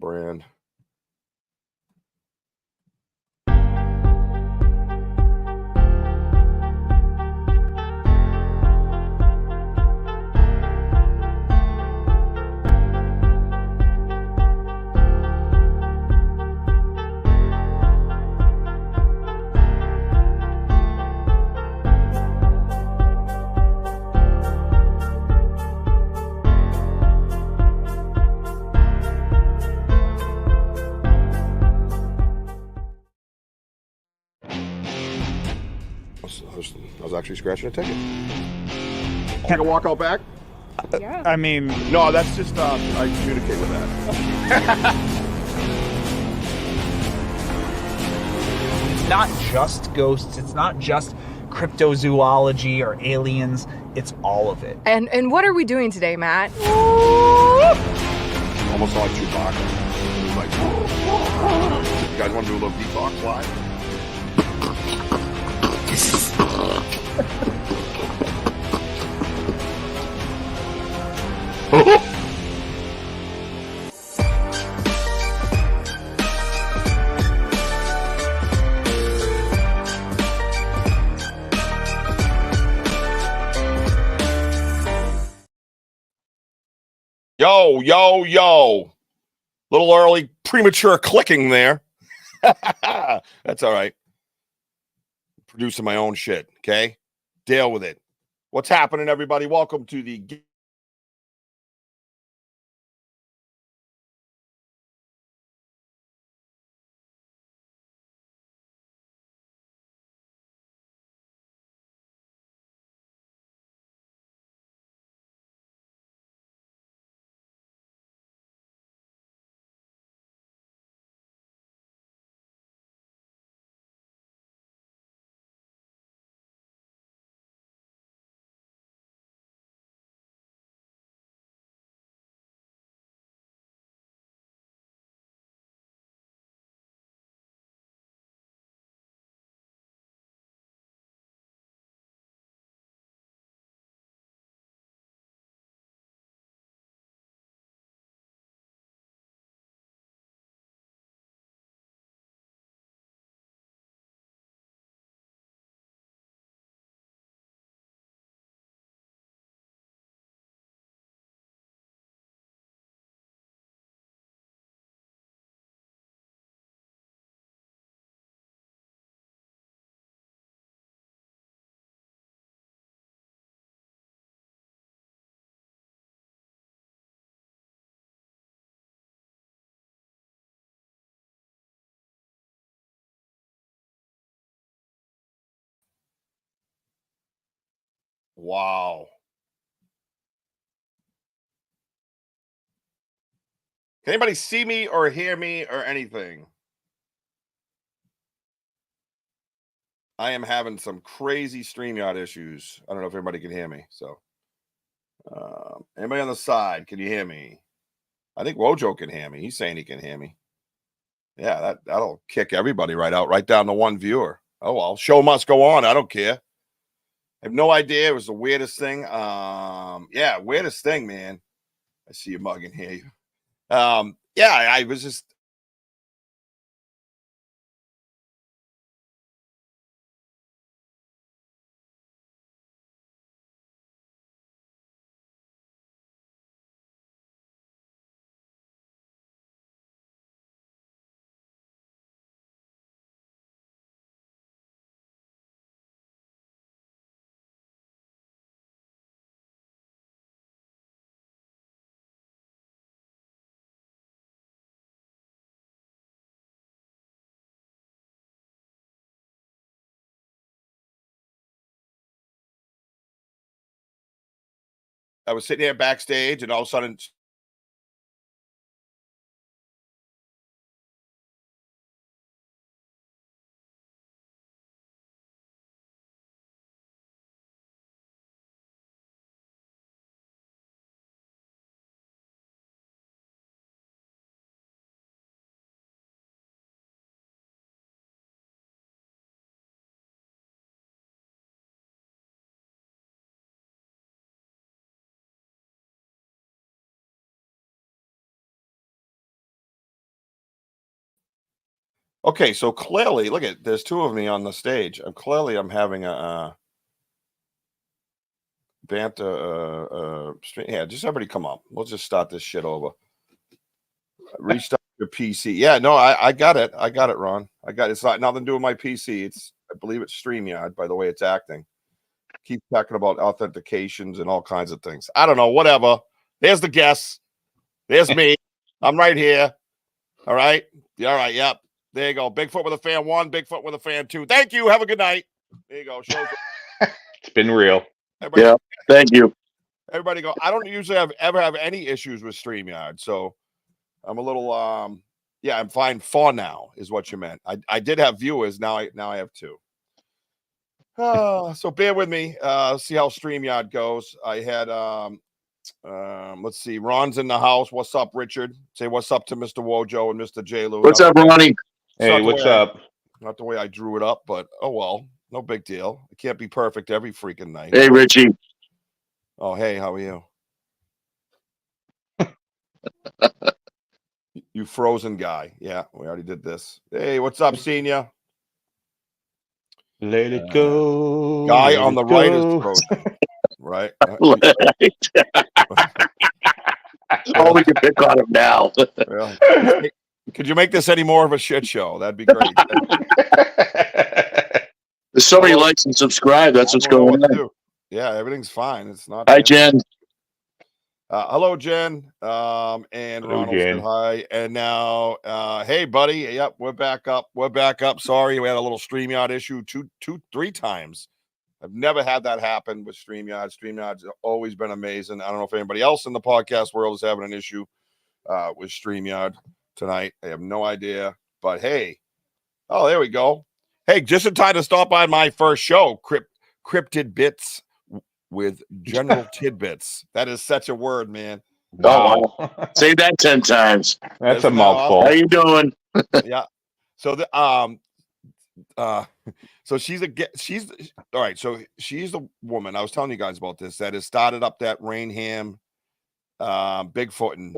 brand. I was actually scratching a ticket. Can I walk out back? Yeah. I mean, no, that's just I communicate with that. It's not just ghosts. It's not just cryptozoology or aliens. It's all of it. And what are we doing today, Matt? Almost like Chewbacca. It was like, you guys want to do a little beatbox live? Yo. Little early, premature clicking there. That's all right. Producing my own shit, okay? Deal with it. What's happening, everybody? Welcome to the wow. Can anybody see me or hear me or anything? I am having some crazy StreamYard issues. I don't know if everybody can hear me. So, anybody on the side, can you hear me? I think Wojo can hear me. He's saying he can hear me. Yeah, that'll kick everybody right out, right down to one viewer. Oh well, show must go on. I don't care. I have no idea. It was the weirdest thing. Yeah, weirdest thing, man. I see you mugging here. Yeah, I was just I was sitting here backstage, and all of a sudden, Okay, so clearly, look at there's two of me on the stage. I'm having a banter stream. Yeah, just everybody come up. We'll just start this shit over. Restart your PC. Yeah, no, I got it. I got it, Ron. I got it. It's not nothing to do with my PC. I believe it's StreamYard by the way it's acting. Keep talking about authentications and all kinds of things. I don't know, whatever. There's the guests. There's me. I'm right here. All right. All right. Yep. There you go. Bigfoot with a fan 1, Bigfoot with a fan 2. Thank you. Have a good night. There you go. It's been real. Everybody, yeah. Thank you. Everybody go. I don't usually ever have any issues with StreamYard. So I'm a little yeah, I'm fine for now, is what you meant. I did have viewers. Now I have 2. So bear with me. See how StreamYard goes. I had let's see. Ron's in the house. What's up, Richard? Say what's up to Mr. Wojo and Mr. Jlew. What's up, Ronnie? Hey, what's up? Not the way I drew it up, but oh well, no big deal. It can't be perfect every freaking night. Hey, Richie. Oh, hey, how are you? You frozen guy. Yeah, we already did this. Hey, what's up, senior? Let it go. Guy on the right is frozen. Right? Oh, we can pick on him now. Yeah. Could you make this any more of a shit show? That'd be great. There's so many likes and subscribe. That's what's going on. Yeah, everything's fine. It's not. Hi, Jen. Hello, Jen. And Hello, Ronald said hi. And now, hey, buddy. Yep, we're back up. We're back up. Sorry, we had a little StreamYard issue 3 times. I've never had that happen with StreamYard. StreamYard's always been amazing. I don't know if anybody else in the podcast world is having an issue with StreamYard tonight. I have no idea. But hey, oh, there we go. Hey, just in time to stop by my first show, Cryptid Bits with General Tidbits. That is such a word, man. Wow. Oh, wow. Say that 10 times. That's Isn't a that mouthful. awesome? How you doing? Yeah. So the so she's all right. So she's the woman I was telling you guys about this that has started up that Rainham Bigfooting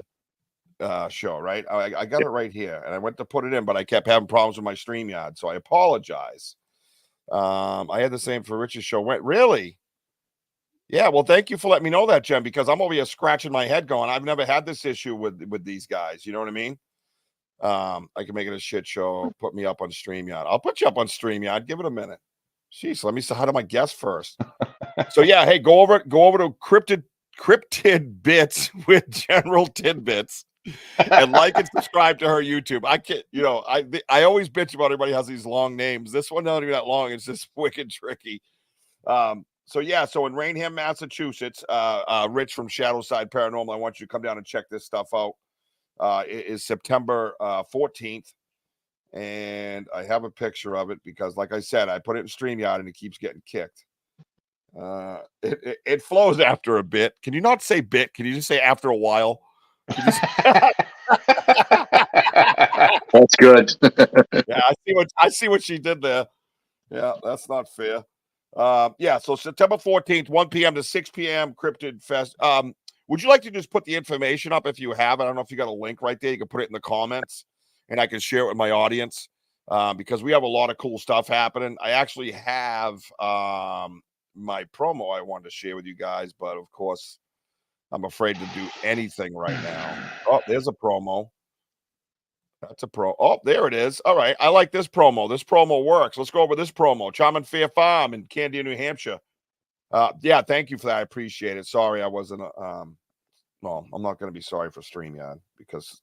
show, right? I got it right here, and I went to put it in, but I kept having problems with my StreamYard, so I apologize. I had the same for Rich's show. Went really? Yeah. Well, thank you for letting me know that, Jen, because I'm over here scratching my head, going, I've never had this issue with these guys. You know what I mean? I can make it a shit show. Put me up on StreamYard. I'll put you up on StreamYard. Give it a minute. Jeez, let me say hi to my guest first. So yeah, hey, go over to Cryptid Bits with General Tidbits and like and subscribe to her YouTube. I can't, I always bitch about everybody has these long names. This one not even that long. It's just wicked tricky. So yeah, so in Rainham, Massachusetts, Rich from Shadowside Paranormal, I want you to come down and check this stuff out. It is September 14th, and I have a picture of it because, like I said, I put it in StreamYard and it keeps getting kicked. It flows after a bit. Can you not say bit? Can you just say after a while? That's good. Yeah, I see what she did there. Yeah, that's not fair. Yeah, so September 14th, 1 p.m. to 6 p.m. Cryptid Fest. Would you like to just put the information up if you have it? I don't know if you got a link right there. You can put it in the comments and I can share it with my audience because we have a lot of cool stuff happening. I actually have my promo I wanted to share with you guys, but of course, I'm afraid to do anything right now. Oh, there's a promo. That's a pro. Oh, there it is. All right. I like this promo. This promo works. Let's go over this promo. Charming Fair Farm in Candia, New Hampshire. Yeah, thank you for that. I appreciate it. Sorry, I wasn't. Well, I'm not going to be sorry for StreamYard because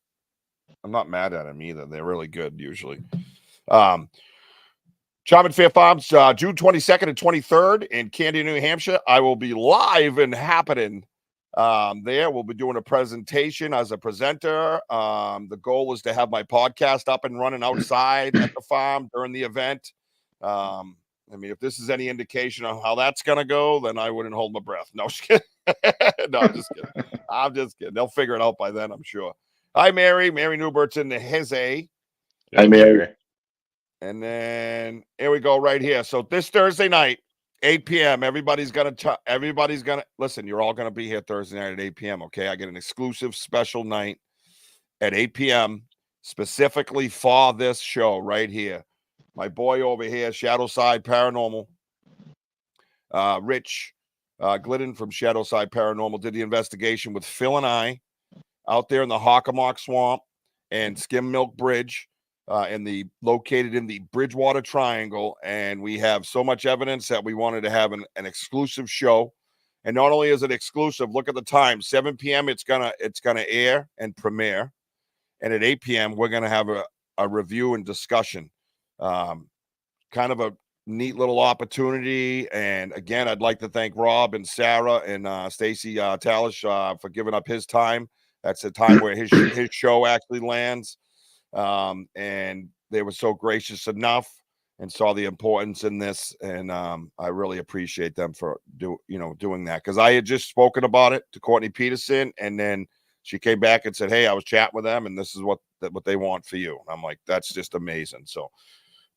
I'm not mad at them either. They're really good usually. Charming Fair Farms, June 22nd and 23rd in Candia, New Hampshire. I will be live and happening there. We'll be doing a presentation as a presenter. The goal is to have my podcast up and running outside at the farm during the event. I mean, if this is any indication of how that's going to go, then I wouldn't hold my breath. No, just kidding. No, I'm just kidding. I'm just kidding. They'll figure it out by then, I'm sure. Hi, Mary. Mary Newbert's in the Heze. Hi, Mary. And then here we go right here. So this Thursday night, 8 p.m., everybody's going to listen, you're all going to be here Thursday night at 8 p.m., okay? I get an exclusive special night at 8 p.m. specifically for this show right here. My boy over here, Shadowside Paranormal, Rich Glidden from Shadowside Paranormal did the investigation with Phil and I out there in the Hockomock Swamp and Skim Milk Bridge, located in the Bridgewater Triangle, and we have so much evidence that we wanted to have an exclusive show. And not only is it exclusive, look at the time, 7 p.m. It's gonna air and premiere, and at 8 p.m. we're gonna have a review and discussion. Kind of a neat little opportunity. And again, I'd like to thank Rob and Sarah and Stacy Talish for giving up his time. That's the time where his show actually lands. And they were so gracious enough and saw the importance in this. And I really appreciate them for doing that, because I had just spoken about it to Courtney Peterson, and then she came back and said, hey, I was chatting with them and this is what they want for you. And I'm like, that's just amazing. So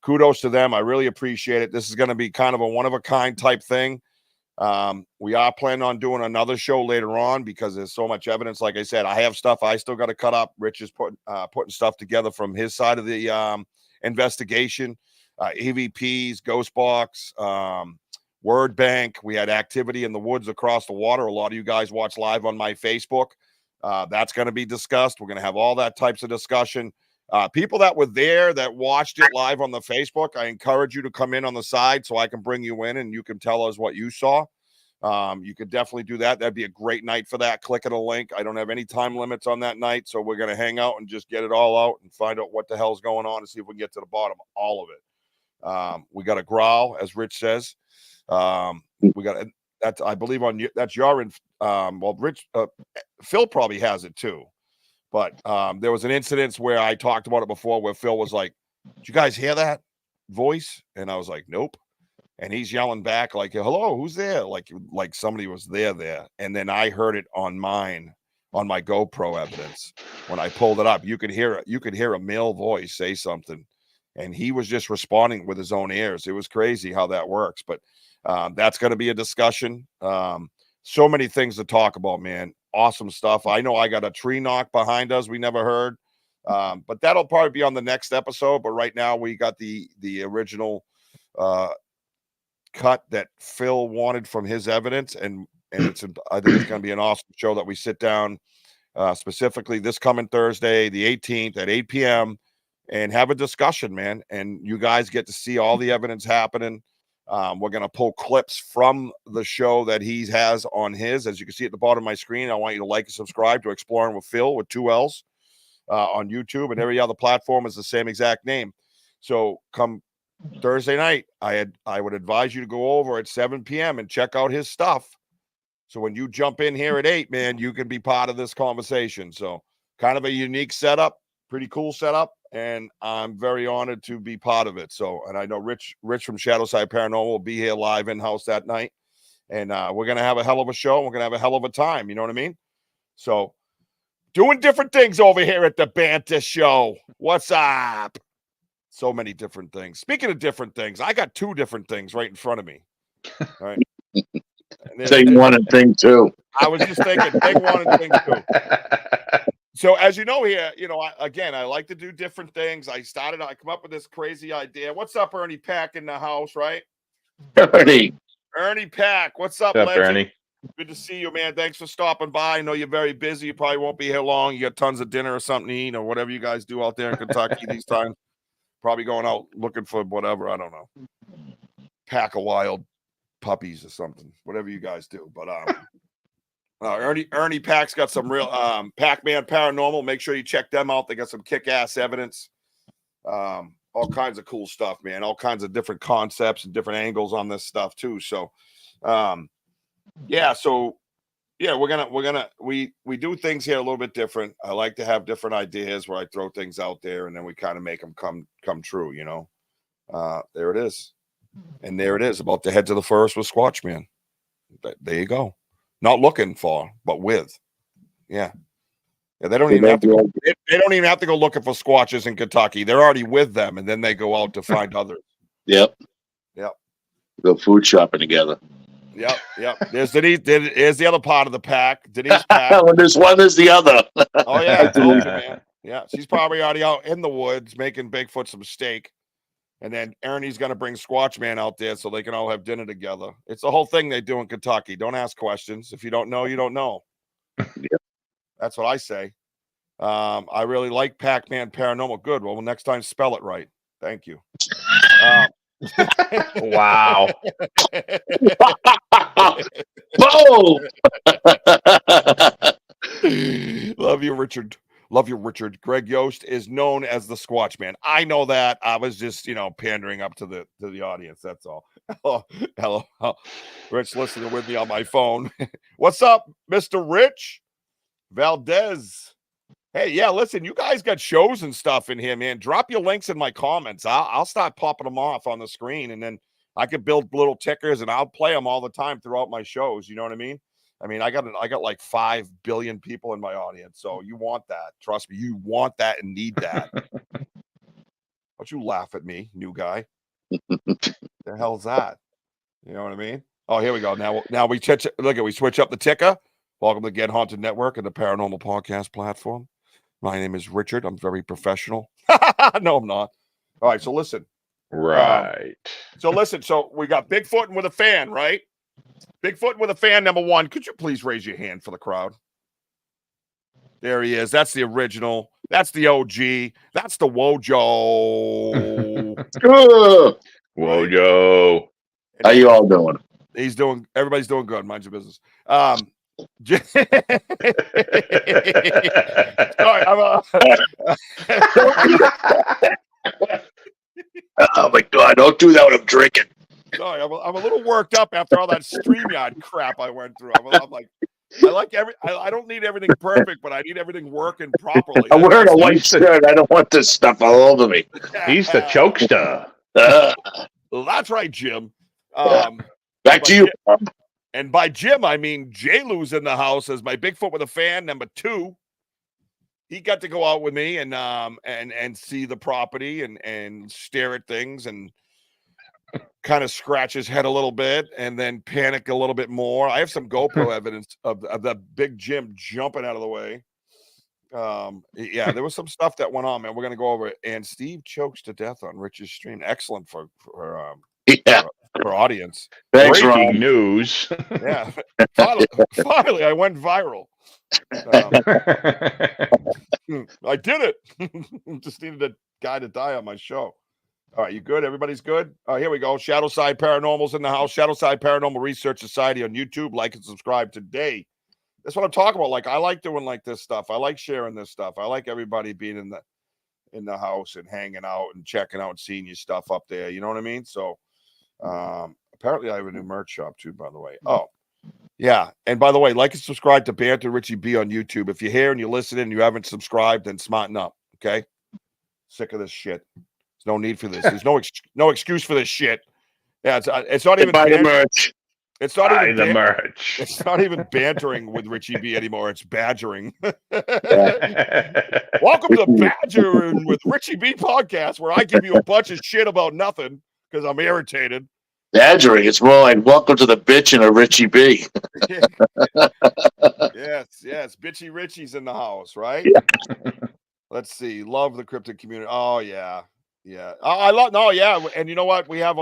kudos to them. I really appreciate it. This is going to be kind of a one-of-a-kind type thing. We are planning on doing another show later on because there's so much evidence. Like I said, I have stuff I still got to cut up. Rich is putting stuff together from his side of the investigation. EVPs, Ghost Box, Word Bank. We had activity in the woods across the water. A lot of you guys watch live on my Facebook. That's going to be discussed. We're going to have all that types of discussion. People that were there that watched it live on the Facebook, I encourage you to come in on the side so I can bring you in and you can tell us what you saw. You could definitely do that. That'd be a great night for that. Click on a link. I don't have any time limits on that night, so we're going to hang out and just get it all out and find out what the hell's going on and see if we can get to the bottom of all of it. We got a growl, as Rich says. We got that's, I believe, on you. That's your well, Rich, Phil probably has it too. But there was an incident where I talked about it before where Phil was like, did you guys hear that voice? And I was like, nope. And he's yelling back like, hello, who's there? Like somebody was there. And then I heard it on my GoPro evidence. When I pulled it up, you could hear a male voice say something. And he was just responding with his own ears. It was crazy how that works. But that's going to be a discussion. So many things to talk about, man. Awesome stuff. I know I got a tree knock behind us we never heard, but that'll probably be on the next episode. But right now we got the original cut that Phil wanted from his evidence, and I think it's going to be an awesome show that we sit down specifically this coming Thursday, the 18th at 8 p.m. and have a discussion, man. And you guys get to see all the evidence happening. We're going to pull clips from the show that he has on his. As you can see at the bottom of my screen, I want you to like and subscribe to Exploring with Phil with 2 L's on YouTube, and every other platform is the same exact name. So come Thursday night, I would advise you to go over at 7 p.m. and check out his stuff. So when you jump in here at 8, man, you can be part of this conversation. So kind of a unique setup, pretty cool setup. And I'm very honored to be part of it. So, and I know Rich from Shadowside Paranormal will be here live in-house that night. And we're going to have a hell of a show. We're going to have a hell of a time. You know what I mean? So, doing different things over here at the Banter Show. What's up? So many different things. Speaking of different things, I got 2 different things right in front of me. All right. Thing 1 and thing 2. I was just thinking thing 1 and thing 2. So as you know here, I like to do different things. I come up with this crazy idea. What's up, Ernie Pack in the house, right? Ernie Pack, what's up, legend? Ernie? Good to see you, man. Thanks for stopping by. I know you're very busy. You probably won't be here long. You got tons of dinner or something to eat or whatever you guys do out there in Kentucky these times. Probably going out looking for whatever, I don't know. Pack of wild puppies or something. Whatever you guys do. But Ernie Pack's got some real Pac-Man Paranormal. Make sure you check them out. They got some kick-ass evidence. All kinds of cool stuff, man. All kinds of different concepts and different angles on this stuff too. So we do things here a little bit different. I like to have different ideas where I throw things out there and then we kind of make them come true, There it is. And there it is, about to head to the forest with Squatch Man. There you go. Not looking for, but with. Yeah. They don't even have to go. They don't even have to go looking for squatches in Kentucky. They're already with them, and then they go out to find others. Yep. Go food shopping together. Yep. There's Denise. There's the other part of the pack. Denise pack. When there's one, there's the other. Oh yeah, I told you, man. Yeah, she's probably already out in the woods making Bigfoot some steak. And then Ernie's going to bring Squatch Man out there so they can all have dinner together. It's the whole thing they do in Kentucky. Don't ask questions. If you don't know, you don't know. Yep. That's what I say. I really like Pac-Man Paranormal. Good. Well, next time, spell it right. Thank you. Wow. Boom! Love you, Richard. Love you, Richard. Greg Yost is known as the Squatch Man. I know that. I was just, pandering up to the audience. That's all. Hello. Rich listening with me on my phone. What's up, Mr. Rich Valdez? Hey, yeah, listen, you guys got shows and stuff in here, man. Drop your links in my comments. I'll start popping them off on the screen, and then I could build little tickers, and I'll play them all the time throughout my shows. You know what I mean? I got like 5 billion people in my audience, so you want that. Trust me, you want that and need that. Don't you laugh at me, new guy. The hell's that? You know what I mean? Oh, here we go. Now we switch up the ticker. Welcome to Get Haunted Network and the Paranormal Podcast platform. My name is Richard. I'm very professional. No, I'm not. All right, so listen. Right. So we got Bigfooting with a fan, right? Bigfoot with a fan, number one. Could you please raise your hand for the crowd? There he is. That's the original. That's the OG. That's the Wojo. Wojo. How you all doing? Everybody's doing good. Mind your business. Sorry, oh my God! Don't do that when I'm drinking. Sorry, I'm a little worked up after all that StreamYard crap I went through. I'm like, I don't need everything perfect, but I need everything working properly. I'm wearing a white shirt. I don't want this stuff all over me. He's the chokester. Well, that's right, Jim. Back to you. And by Jim, I mean Jlew's in the house as my Bigfoot with a fan. Number 2, he got to go out with me and see the property and stare at things and kind of scratch his head a little bit and then panic a little bit more. I have some GoPro evidence of the big Jim jumping out of the way. Yeah, there was some stuff that went on, man. We're gonna go over it. And Steve chokes to death on Rich's stream. Excellent for audience. Thanks, Breaking Ron. news. Yeah, finally, I went viral. I did it. Just needed a guy to die on my show. All right, you good? Everybody's good? Here we go. Shadow Side Paranormal's in the house. Shadow Side Paranormal Research Society on YouTube. Like and subscribe today. That's what I'm talking about. Like, I like doing like this stuff. I like sharing this stuff. I like everybody being in the house and hanging out and checking out and seeing your stuff up there. You know what I mean? So apparently I have a new merch shop too, by the way. Oh, yeah. And by the way, like and subscribe to Banter Richie B on YouTube. If you're here and you're listening and you haven't subscribed, then smarten up. Okay. Sick of this shit. There's no need for this. There's no excuse for this shit. Yeah. It's not even buy the merch. It's not Buy even the merch. It's not even bantering with Richie B anymore. It's badgering. Welcome to Badgering with Richie B podcast, where I give you a bunch of shit about nothing because I'm irritated. Badgering. It's more like welcome to the bitch and a Richie B. Yes. Bitchy Richie's in the house, right? Yeah. Let's see. Love the cryptid community. Oh, yeah. Yeah. And you know what? I have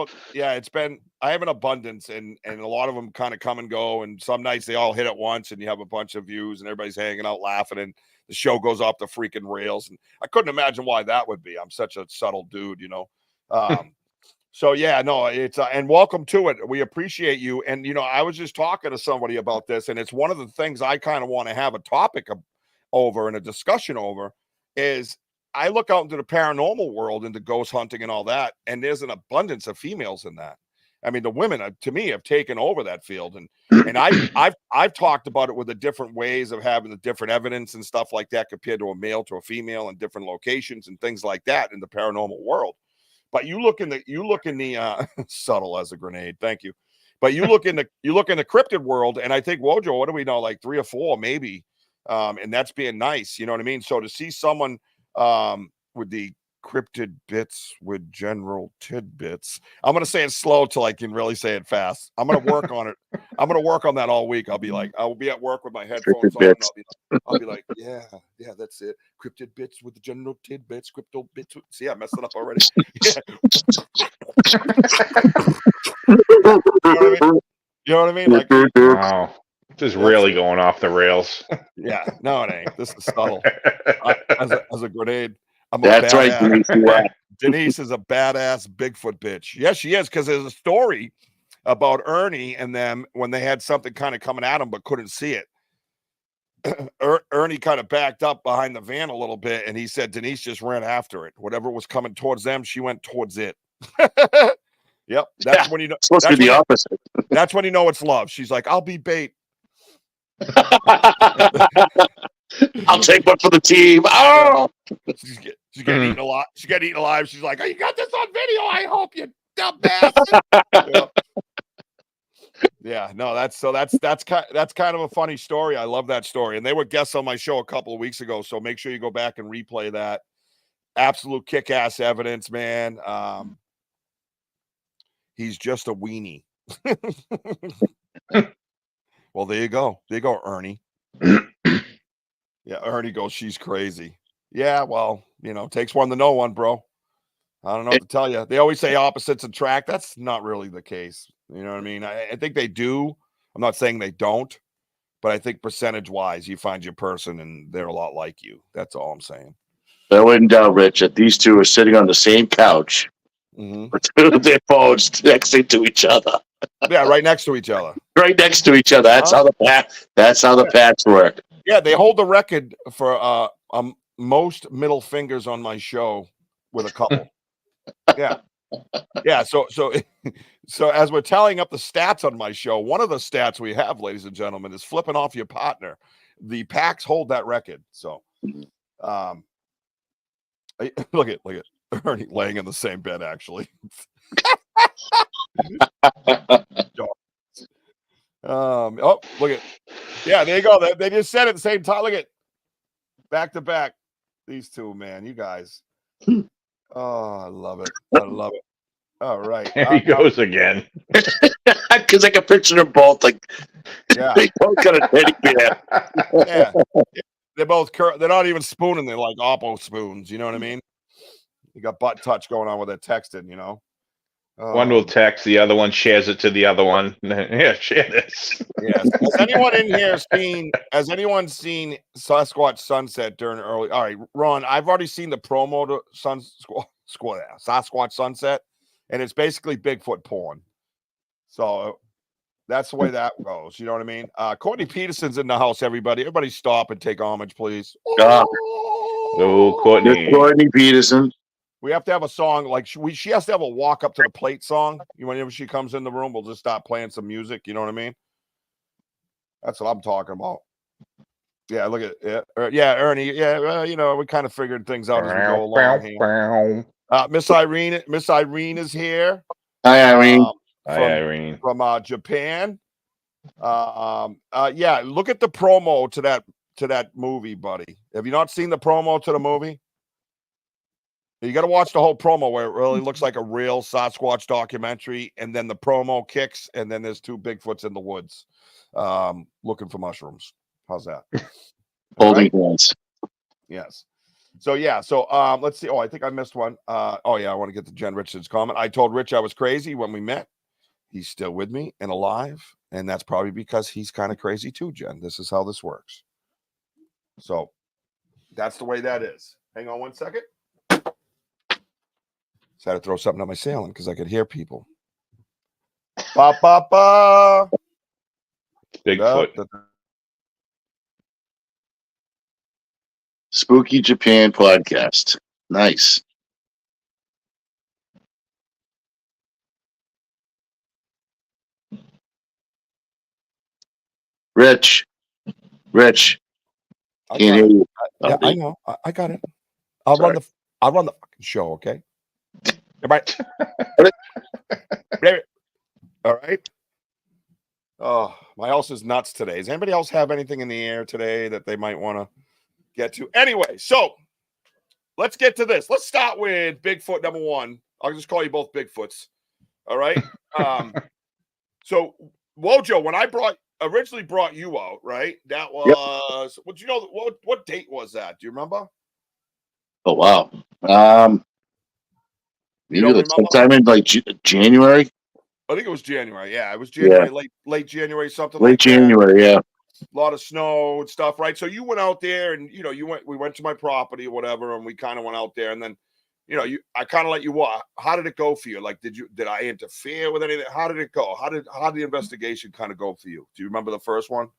an abundance and a lot of them kind of come and go. And some nights they all hit at once and you have a bunch of views and everybody's hanging out laughing and the show goes off the freaking rails. And I couldn't imagine why that would be. I'm such a subtle dude, you know? So yeah, no, it's and welcome to it. We appreciate you. And, you know, I was just talking to somebody about this and it's one of the things I kind of want to have a topic over and a discussion over is I look out into the paranormal world, into ghost hunting and all that, and there's an abundance of females in that. I mean, the women, to me, have taken over that field, and I've talked about it with the different ways of having the different evidence and stuff like that compared to a male to a female in different locations and things like that in the paranormal world. But you look in the subtle as a grenade, thank you. But you look in the cryptid world, and I think Wojo, what do we know, like 3 or 4 maybe, and that's being nice, you know what I mean? So to see someone with the cryptid bits with general tidbits, I'm going to say it slow till I can really say it fast. I'm going to work on it. I'm gonna work on that all week. I'll be like, I'll be at work with my headphones on. I'll be like, yeah, that's it. Cryptid bits with the general tidbits, crypto bits. See, I messed it up already. You know what I mean? Like, Wow. This is really going off the rails. yeah, no, it ain't. This is subtle. As a grenade. I'm a That's right, badass. Denise. Denise is a badass Bigfoot bitch. Yes, she is, because there's a story about Ernie and them when they had something kind of coming at them but couldn't see it. Ernie kind of backed up behind the van a little bit, and he said Denise just ran after it. Whatever was coming towards them, she went towards it. Yep, that's when you know. Supposed to be the opposite. That's when you know it's love. She's like, "I'll be bait." I'll take one for the team. Oh, She's getting eaten alive. She got eaten alive. She's like, "Oh, you got this on video? I hope, you dumb bastard." Yeah, no, that's kind of a funny story. I love that story, and they were guests on my show a couple of weeks ago. So make sure you go back and replay that. Absolute kick-ass evidence, man. He's just a weenie. Well, there you go. There you go, Ernie. Yeah, Ernie goes, she's crazy. Yeah, well, takes one to know one, bro. I don't know what to tell you. They always say opposites attract. That's not really the case. You know what I mean? I think they do. I'm not saying they don't, but I think percentage-wise, you find your person and they're a lot like you. That's all I'm saying. I wouldn't doubt, Rich, that these two are sitting on the same couch with their phones next to each other. Yeah, right next to each other. Right next to each other. That's how the patch work. Yeah, they hold the record for most middle fingers on my show with a couple. Yeah. So as we're tallying up the stats on my show, one of the stats we have, ladies and gentlemen, is flipping off your partner. The packs hold that record. So, look at Ernie laying in the same bed. Actually. Oh, look at, yeah, there you go. They just said it at the same time. Look at back to back. These two, man, you guys. Oh, I love it. I love it. All right. There he goes again. Because I can picture them both like, yeah, they both got a teddy bear. Yeah. They're both they're not even spooning. They're like Oppo spoons. You know what I mean? You got butt touch going on with their texting. One will text, the other one shares it to the other one. Yeah, share this. Yes. Has anyone in here seen Sasquatch Sunset during early? All right, Ron, I've already seen the promo to Sasquatch Sunset, and it's basically Bigfoot porn. So that's the way that goes. You know what I mean? Courtney Peterson's in the house, everybody. Everybody stop and take homage, please. Oh, Courtney. Courtney Peterson. We have to have a song like she has to have a walk up to the plate song. Whenever she comes in the room, we'll just start playing some music. You know what I mean? That's what I'm talking about. Yeah, look at it. Yeah, Ernie. Yeah, we kind of figured things out as we go along. Miss Irene is here. Hi, Irene. Hi, Irene. From Japan. Yeah, look at the promo to that movie, buddy. Have you not seen the promo to the movie? You got to watch the whole promo where it really looks like a real Sasquatch documentary, and then the promo kicks, and then there's two Bigfoots in the woods looking for mushrooms. How's that? Holding hands. Yes. So, let's see. Oh, I think I missed one. I want to get to Jen Richards' comment. I told Rich I was crazy when we met. He's still with me and alive, and that's probably because he's kind of crazy too, Jen. This is how this works. So, that's the way that is. Hang on one second. So I had to throw something at my ceiling because I could hear people. Ba ba ba. Bigfoot. Spooky Japan podcast. Nice. Rich. Can't hear you. I know. I got it. I'll run the fucking show, okay? Everybody. All right. Oh, my house is nuts today. Does anybody else have anything in the air today that they might want to get to? Anyway, so let's get to this. Let's start with Bigfoot number one. I'll just call you both Bigfoots. All right. So Wojo, when I originally brought you out, right? That was what date was that? Do you remember? Oh wow. You Maybe don't like remember? sometime in like January. I think it was January. Yeah, it was Yeah. January, late January, something Late like that. January, yeah. A lot of snow and stuff, right? So you went out there, and we went to my property or whatever, and we kind of went out there, and then I kind of let you walk. How did it go for you? Like, did I interfere with anything? How did it go? How did the investigation kind of go for you? Do you remember the first one?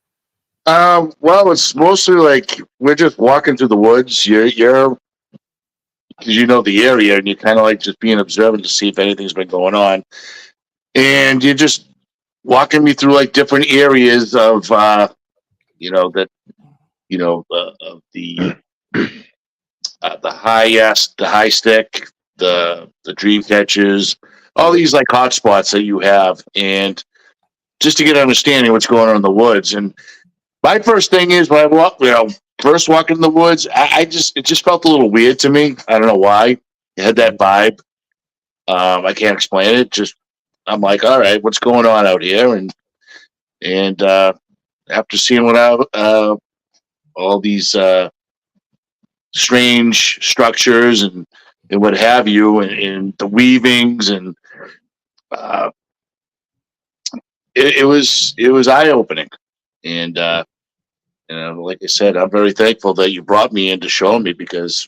Well, it's mostly like we're just walking through the woods. You're because you know the area, and you're kind of like just being observant to see if anything's been going on, and you're just walking me through like different areas of of the high stick, the dream catchers, all these like hot spots that you have, and just to get an understanding of what's going on in the woods. And my first thing is when I first walk in the woods, it just felt a little weird to me. I don't know why. It had that vibe. I can't explain it. Just I'm like, all right, what's going on out here? And after seeing all these strange structures and what have you, and the weavings, and it was eye opening. And like I said, I'm very thankful that you brought me in to show me, because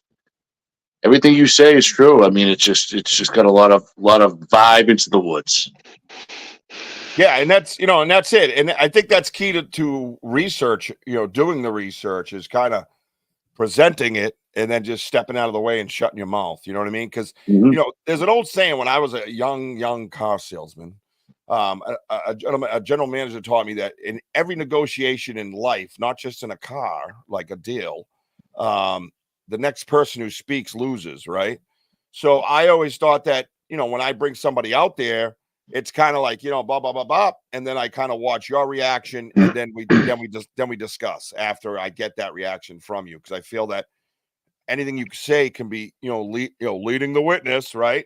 everything you say is true. I mean, it's just got a lot of vibe into the woods. Yeah, and that's it. And I think that's key to research. Doing the research is kind of presenting it and then just stepping out of the way and shutting your mouth. You know what I mean? Because there's an old saying when I was a young car salesman. A general manager taught me that in every negotiation in life, not just in a car, like a deal, the next person who speaks loses, right? So I always thought that, when I bring somebody out there, it's kind of like, blah, blah, blah, blah. And then I kind of watch your reaction. And then we discuss after I get that reaction from you. Cause I feel that anything you say can be, leading the witness, right?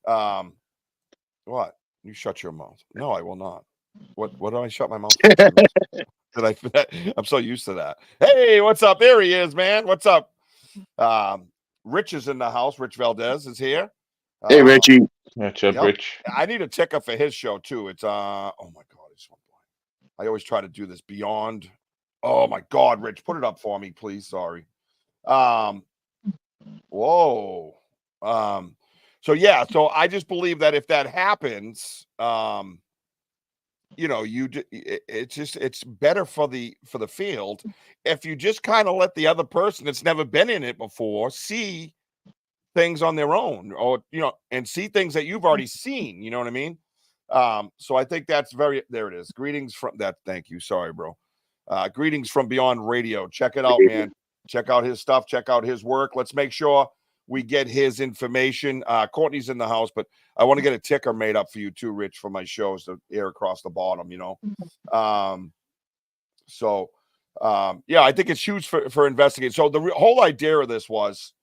What? You shut your mouth. No, I will not. What do I shut my mouth for? I'm so used to that. Hey, what's up? There he is, man. What's up? Rich is in the house. Rich Valdez is here. Hey, Richie. What's up, Rich? I need a ticker for his show too. It's oh my god, I always try to do this beyond. Oh my god, Rich, put it up for me, please. Sorry. Whoa. So yeah, so I just believe that if that happens, it's better for the field if you just kind of let the other person that's never been in it before see things on their own, or and see things that you've already seen. You know what I mean? So I think that's there it is. Greetings from that. Thank you. Sorry, bro. Greetings from Beyond Radio. Check it out, man. Check out his stuff. Check out his work. Let's make sure we get his information. Courtney's in the house, but I want to get a ticker made up for you too, Rich, for my shows to air across the bottom, I think it's huge for investigating. So the whole idea of this was,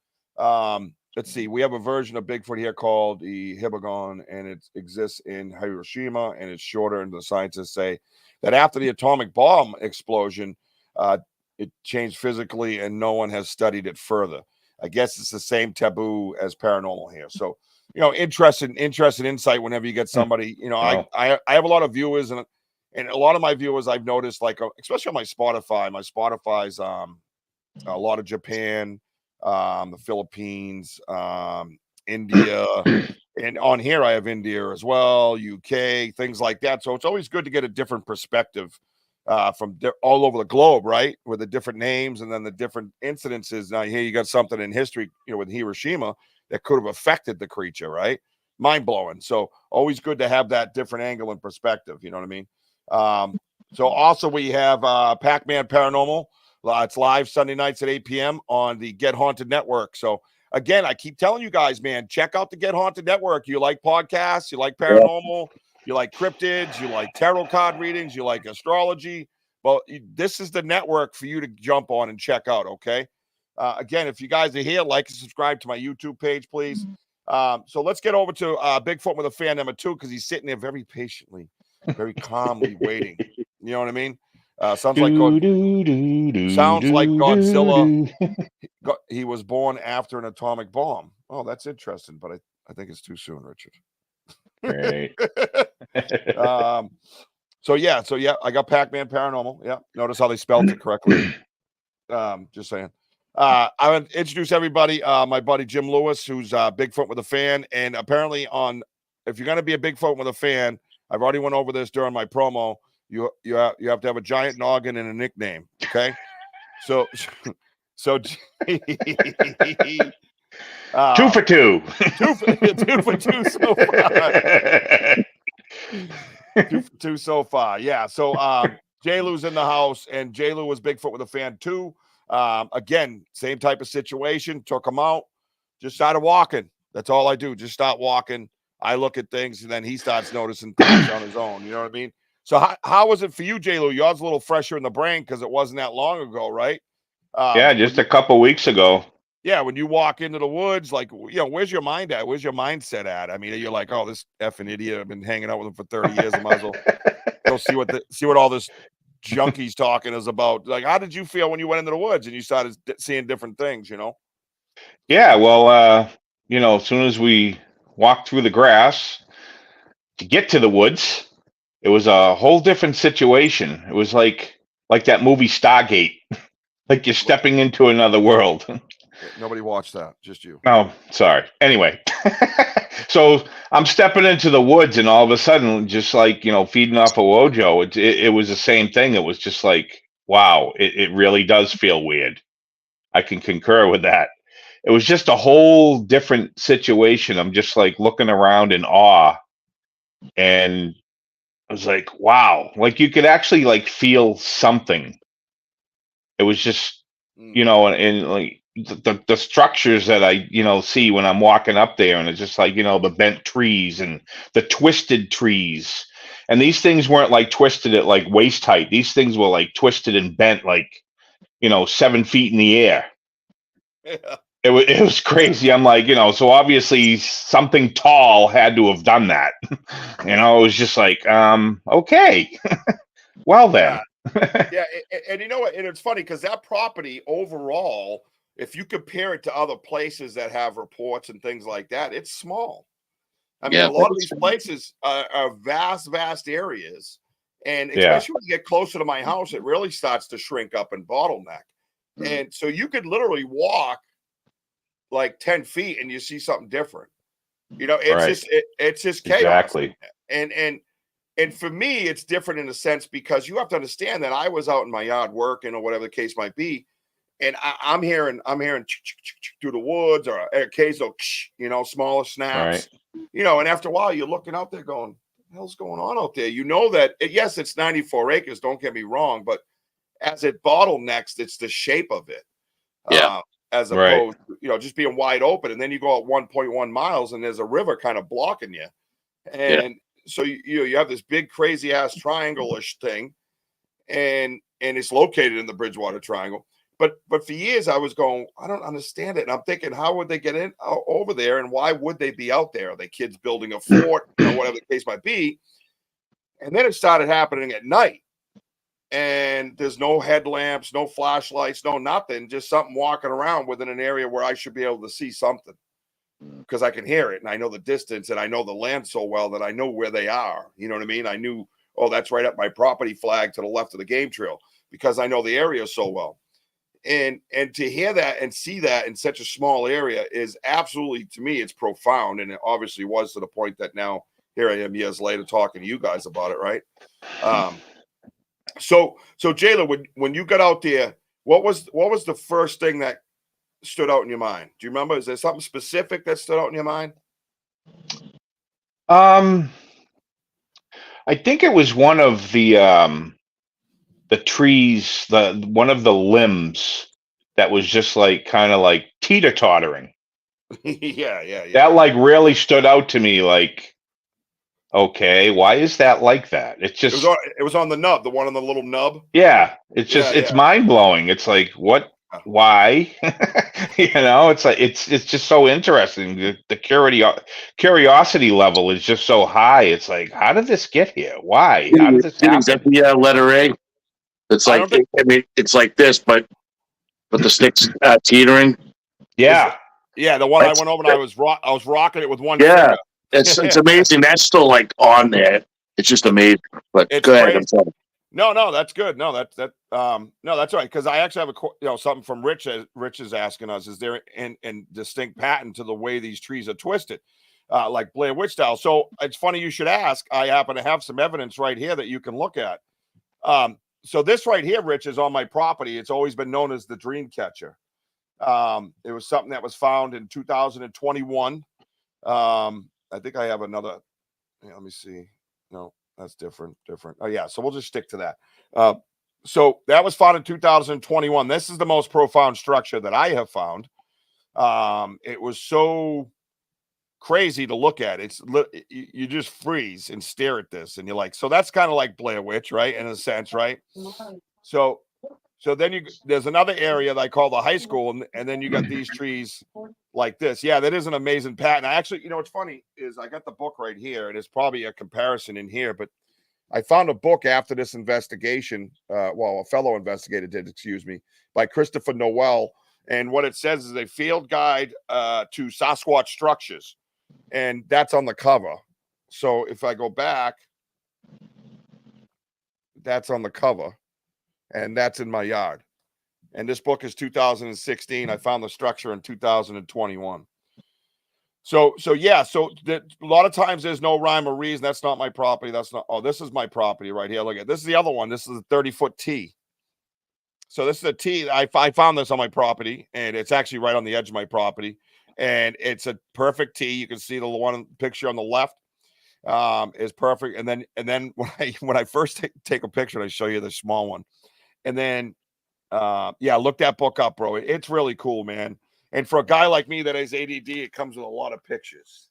let's see, we have a version of Bigfoot here called the Hibagon, and it exists in Hiroshima, and it's shorter, and the scientists say that after the atomic bomb explosion, it changed physically, and no one has studied it further. I guess it's the same taboo as paranormal here. So, interesting insight whenever you get somebody, Wow. I have a lot of viewers, and a lot of my viewers I've noticed, like, especially on my Spotify's a lot of Japan, the Philippines, India, and on here I have India as well, UK, things like that. So it's always good to get a different perspective from all over the globe, right? With the different names and then the different incidences. Now here you got something in history, with Hiroshima that could have affected the creature, right? Mind blowing. So always good to have that different angle and perspective. You know what I mean? So also we have Pac-Man Paranormal. It's live Sunday nights at 8 p.m. on the Get Haunted Network. So again, I keep telling you guys, man, check out the Get Haunted Network. You like podcasts, you like paranormal, you like cryptids, you like tarot card readings, you like astrology. Well, this is the network for you to jump on and check out, okay? Again, if you guys are here, like and subscribe to my YouTube page, please. So let's get over to Bigfoot with a fan number 2, because he's sitting there very patiently. very calmly waiting. You know what I mean? Sounds like Godzilla. He was born after an atomic bomb. Oh, that's interesting, but I think it's too soon, Richard. Right. So yeah, I got Pac-Man Paranormal. Yeah, notice how they spelled it correctly. Just saying. I would introduce everybody. My buddy Jim Lewis, who's Bigfoot with a fan, and apparently if you're gonna be a Bigfoot with a fan, I've already went over this during my promo. You have to have a giant noggin and a nickname. Okay, so 2 for 2. 2 for 2 so far. 2 for 2 so far. Yeah. So Jlew's in the house, and Jlew was Bigfoot with a fan too. Again, same type of situation. Took him out. Just started walking. That's all I do. Just start walking. I look at things, and then he starts noticing things on his own. You know what I mean? So how was it for you, Jlew? Yours a little fresher in the brain because it wasn't that long ago, right? Yeah, just a couple weeks ago. Yeah, when you walk into the woods, like, where's your mind at? Where's your mindset at? I mean, you're like, oh, this effing idiot, I've been hanging out with him for 30 years. I might as well go see what all this junkie's talking is about. Like, how did you feel when you went into the woods and you started seeing different things, Yeah, well, as soon as we walked through the grass to get to the woods, it was a whole different situation. It was like that movie Stargate, like you're stepping into another world. Nobody watched that, just you. Oh, sorry. Anyway, so I'm stepping into the woods, and all of a sudden, just like, feeding off of Wojo, it was the same thing. It was just like, wow, it really does feel weird. I can concur with that. It was just a whole different situation. I'm just like looking around in awe, and I was like, wow, like you could actually like feel something. It was just, and like the structures that I, see when I'm walking up there, and it's just like, the bent trees and the twisted trees. And these things weren't like twisted at like waist height. These things were like twisted and bent, like, 7 feet in the air. Yeah. It was crazy. I'm like, so obviously something tall had to have done that. It was just like, okay, well then. Yeah. And you know what? And it's funny because that property overall, if you compare it to other places that have reports and things like that, it's small. I mean, a lot of these places are vast areas. And especially when you get closer to my house, it really starts to shrink up and bottleneck. Mm-hmm. And so you could literally walk like 10 feet and you see something different. It's just chaos. Exactly. And for me, it's different in a sense because you have to understand that I was out in my yard working or whatever the case might be. And I'm hearing through the woods or occasional, smaller snaps, and after a while you're looking out there going, what the hell's going on out there? That yes, it's 94 acres. Don't get me wrong. But as it bottlenecks, it's the shape of it. Yeah. As opposed to, just being wide open. And then you go at 1.1 miles and there's a river kind of blocking you. And so you have this big crazy ass triangle-ish thing, and it's located in the Bridgewater Triangle. But for years I was going, I don't understand it. And I'm thinking, how would they get in over there? And why would they be out there? Are they kids building a fort or whatever the case might be? And then it started happening at night. And there's no headlamps, no flashlights, no nothing, just something walking around within an area where I should be able to see something because I can hear it and I know the distance and I know the land so well that I know where they are. You know what I mean? I knew, that's right up my property flag to the left of the game trail because I know the area so well. And to hear that and see that in such a small area is absolutely, to me, it's profound. And it obviously was to the point that now here I am years later talking to you guys about it, right? So Jlew, when you got out there, what was the first thing that stood out in your mind? Do you remember? Is there something specific that stood out in your mind? I think it was one of the trees, one of the limbs that was just like kind of like teeter-tottering. Yeah. That like really stood out to me. Like, okay, why is that like that? It's just it was on the nub, the one on the little nub. Yeah, it's just it's mind blowing. It's like what why? It's like it's just so interesting. The curiosity level is just so high. It's like, how did this get here? Why? How did this Is that happen? the letter A? It's I like, don't think I mean, it's like this, but the stick's teetering. Yeah, yeah, the one I That's, went over and I was rocking it with one yeah, finger. it's amazing. That's still like on there. It's just amazing. But It's go ahead. crazy. I'm sorry. No, that's good. No, no, that's all right. Because I actually have something from Rich. Rich is asking us: is there an distinct pattern to the way these trees are twisted, like Blair Witch style? So it's funny you should ask. I happen to have some evidence right here that you can look at. So this right here, Rich, is on my property. It's always been known as the dream catcher. It was something that was found in 2021. I think I have another. Let me see. No. That's different. Oh, yeah. So we'll just stick to that. So that was found in 2021. This is the most profound structure that I have found. It was so crazy to look at. You just freeze and stare at this, and you're like, so that's kind of like Blair Witch, right? In a sense, right? So then there's another area that I call the high school, and then you got these trees like this. Yeah, that is an amazing pattern. I actually, what's funny is I got the book right here, and it's probably a comparison in here, but I found a book after this investigation. A fellow investigator did, excuse me, by Christopher Noel. And what it says is a field guide to Sasquatch structures. And that's on the cover. So if I go back, that's on the cover. And that's in my yard. And this book is 2016. I found the structure in 2021. So yeah. So a lot of times there's no rhyme or reason. That's not my property. That's not. Oh, this is my property right here. Look at this. Is the other one. This is a 30-foot T. So this is a T. I found this on my property, and it's actually right on the edge of my property, and it's a perfect T. You can see the one picture on the left is perfect. And then when I first take a picture, I show you the small one, and then look that book up, bro. It's really cool, man. And for a guy like me that has ADD, it comes with a lot of pictures.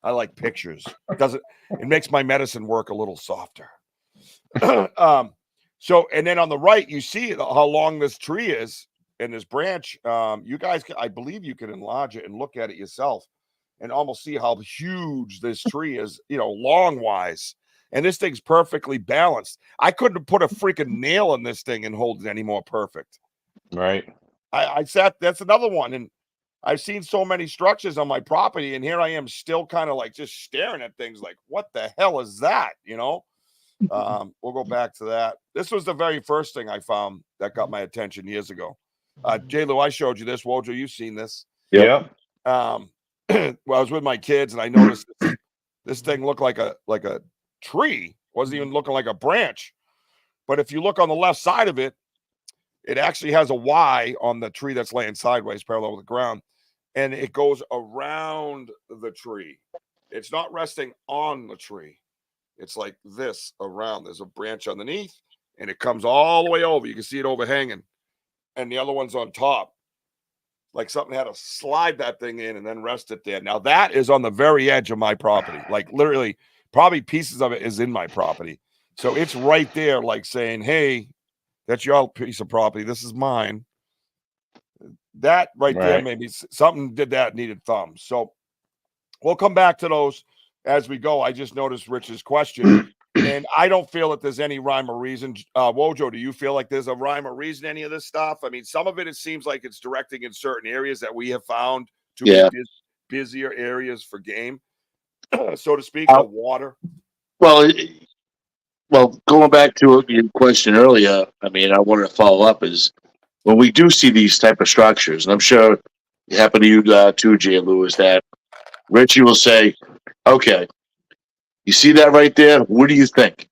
I like pictures. It makes my medicine work a little softer. So, and then on the right, you see how long this tree is and this branch. You guys, I believe you can enlarge it and look at it yourself and almost see how huge this tree is, long wise. And this thing's perfectly balanced. I couldn't have put a freaking nail in this thing and hold it any more perfect. right. That's another one. And I've seen so many structures on my property, and here I am still kind of like just staring at things like, what the hell is that? We'll go back to that. This was the very first thing I found that got my attention years ago. Jlew, I showed you this. Wojo, you've seen this. Yep. Well, I was with my kids, and I noticed this thing looked like a tree. Wasn't even looking like a branch. But if you look on the left side of it, it actually has a Y on the tree that's laying sideways, parallel with the ground, and it goes around the tree. It's not resting on the tree. It's like this around. There's a branch underneath, and it comes all the way over. You can see it overhanging, and the other one's on top. Like something had to slide that thing in and then rest it there. Now that is on the very edge of my property. Like literally, probably pieces of it is in my property. So it's right there, like saying, hey, that's your piece of property. This is mine. That right there, maybe something did that, needed thumbs. So we'll come back to those as we go. I just noticed Rich's question, and I don't feel that there's any rhyme or reason. Wojo, do you feel like there's a rhyme or reason to any of this stuff? I mean, some of it seems like it's directing in certain areas that we have found to be busier areas for game, so to speak, the water. Well, going back to your question earlier, I mean, I wanted to follow up is when we do see these type of structures, and I'm sure it happened to you too, Jlew, is that Richie will say, okay, you see that right there? What do you think?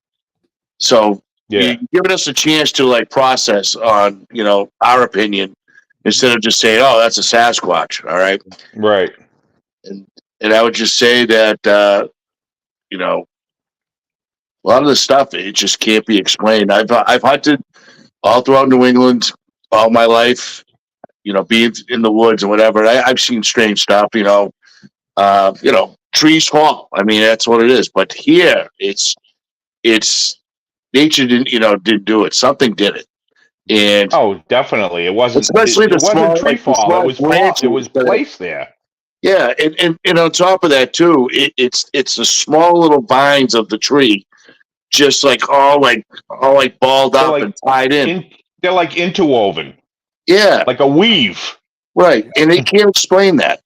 So you're giving us a chance to like process on, our opinion instead of just saying, oh, that's a Sasquatch. All right. Right. And I would just say that, a lot of the stuff, it just can't be explained. I've hunted all throughout New England all my life, being in the woods and whatever. I've seen strange stuff, trees fall. I mean, that's what it is. But here, it's nature didn't do it. Something did it. And Oh, definitely. It wasn't. especially It the wasn't small, tree like the fall. small It branches. was placed there. Yeah, and on top of that too, it's the small little vines of the tree, just like all like balled They're up and tied in. they're like interwoven, Yeah, like a weave. right. And they can't explain that.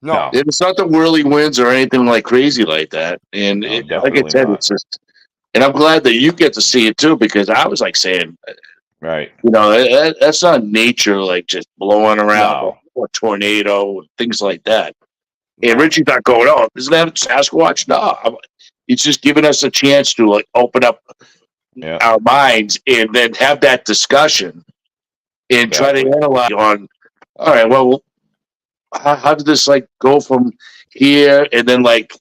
No. No, It's not the whirlywinds or anything like crazy like that. And no, like I definitely said, not. it's just, and I'm glad that you get to see it too, because I was like saying, Right. that's not nature, like just blowing around No. or tornado and things like that. And No. Richie's not going, oh, isn't that Sasquatch? No, it's just giving us a chance to like open up Yeah. our minds and then have that discussion and try to Exactly. analyze on, all right, well, how did this like go from here and then like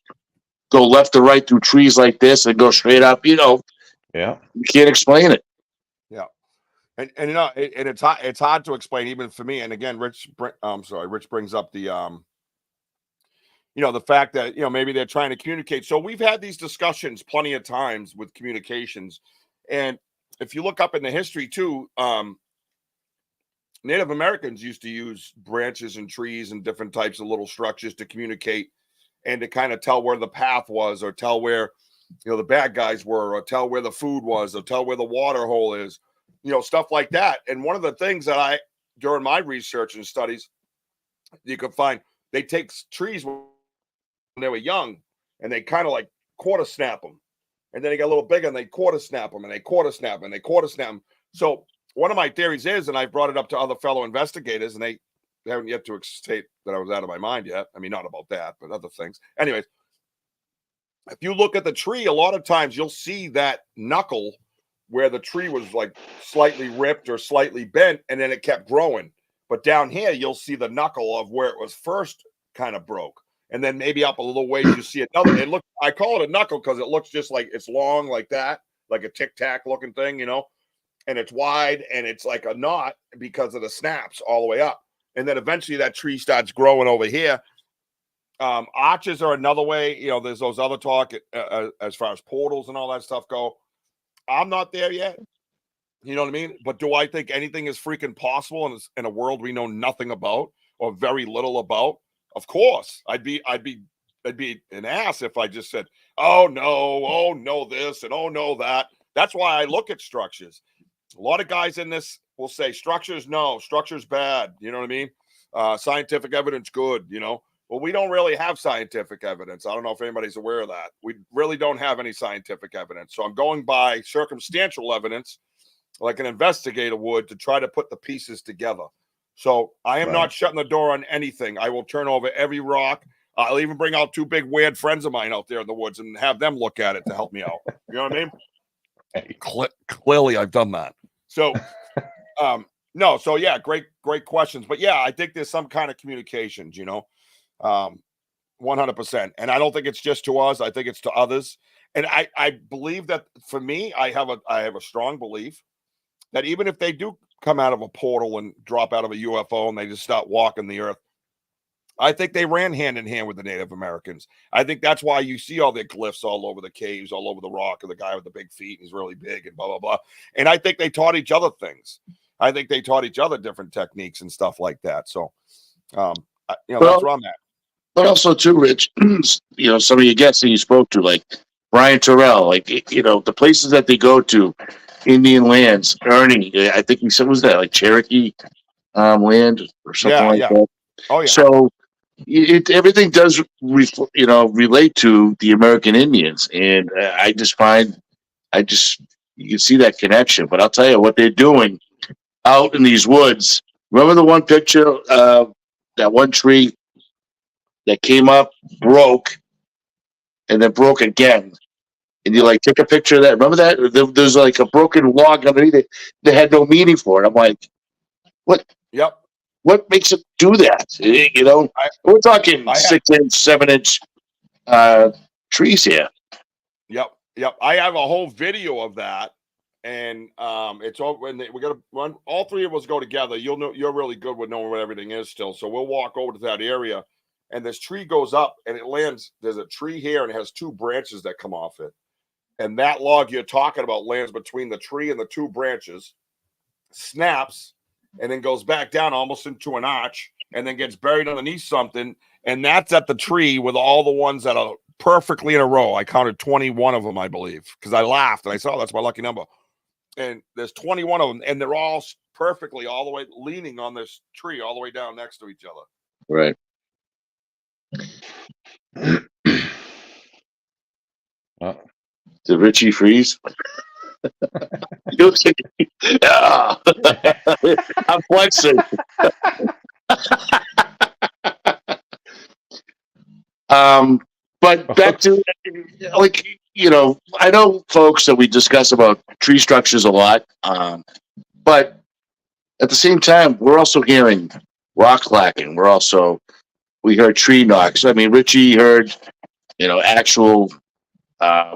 go left to right through trees like this and go straight up? Yeah. You can't explain it. Yeah. And and it's hard to explain even for me. And again, Rich brings up the the fact that maybe they're trying to communicate. So we've had these discussions plenty of times with communications, and if you look up in the history too, Native Americans used to use branches and trees and different types of little structures to communicate and to kind of tell where the path was, or tell where the bad guys were, or tell where the food was, or tell where the water hole is, stuff like that. And one of the things that during my research and studies, you could find, they take trees when they were young and they kind of like quarter snap them. And then they get a little bigger and they quarter snap them and they quarter snap them and they quarter snap them. So one of my theories is, and I brought it up to other fellow investigators, and they haven't yet to state that I was out of my mind yet. I mean, not about that, but other things. Anyways, if you look at the tree, a lot of times you'll see that knuckle where the tree was like slightly ripped or slightly bent, and then it kept growing. But down here, you'll see the knuckle of where it was first kind of broke. And then maybe up a little ways, you see another. I call it a knuckle because it looks just like it's long like that, like a tic-tac looking thing, and it's wide and it's like a knot because of the snaps all the way up. And then eventually that tree starts growing over here. Arches are another way. There's those other talk as far as portals and all that stuff go. I'm not there yet. You know what I mean? But do I think anything is freaking possible in a world we know nothing about or very little about? Of course. I'd be an ass if I just said, oh no, this and oh no, that. That's why I look at structures. A lot of guys in this will say structures, no, structures bad. You know what I mean? Scientific evidence, good, Well, we don't really have scientific evidence. I don't know if anybody's aware of that. We really don't have any scientific evidence. So I'm going by circumstantial evidence, like an investigator would, to try to put the pieces together. So I am not shutting the door on anything. I will turn over every rock. I'll even bring out two big weird friends of mine out there in the woods and have them look at it to help me out. You know what I mean? Clearly, I've done that. So, no. So yeah, great questions. But yeah, I think there's some kind of communications. 100%. And I don't think it's just to us. I think it's to others. And I believe that for me, I have a strong belief that even if they do come out of a portal and drop out of a UFO and they just start walking the earth, I think they ran hand in hand with the Native Americans. I think that's why you see all the glyphs all over the caves, all over the rock, and the guy with the big feet, he's really big and blah, blah, blah. And I think they taught each other things. I think they taught each other different techniques and stuff like that. So, that's where I'm at. But also too, Rich, some of your guests that you spoke to, like Brian Terrell, like, the places that they go to, Indian lands, Ernie, I think he said, was that like Cherokee land or something that? Oh, yeah. So everything does, relate to the American Indians. And you can see that connection. But I'll tell you what they're doing out in these woods. Remember the one picture of that one tree that came up, broke, and then broke again? And you like take a picture of that. Remember that? There's like a broken log underneath it that had no meaning for it. I'm like, what? Yep. What makes it do that? We're talking 6-inch, 7-inch trees here. Yep. I have a whole video of that, and it's all when we're gonna run. All three of us go together. You'll know you're really good with knowing what everything is still. So we'll walk over to that area, and this tree goes up, and it lands. There's a tree here, and it has two branches that come off it. And that log you're talking about lands between the tree and the two branches. snaps and then goes back down almost into an arch and then gets buried underneath something. And that's at the tree with all the ones that are perfectly in a row. I counted 21 of them, I believe, because I laughed and I said, oh, that's my lucky number. And there's 21 of them, and they're all perfectly all the way leaning on this tree all the way down next to each other. Right. Did Richie freeze? Yeah. I'm flexing. But back to, like, you know, I know, folks, that we discuss about tree structures a lot, but at the same time, we're also hearing rock clacking. We heard tree knocks. I mean, Richie heard, you know, actual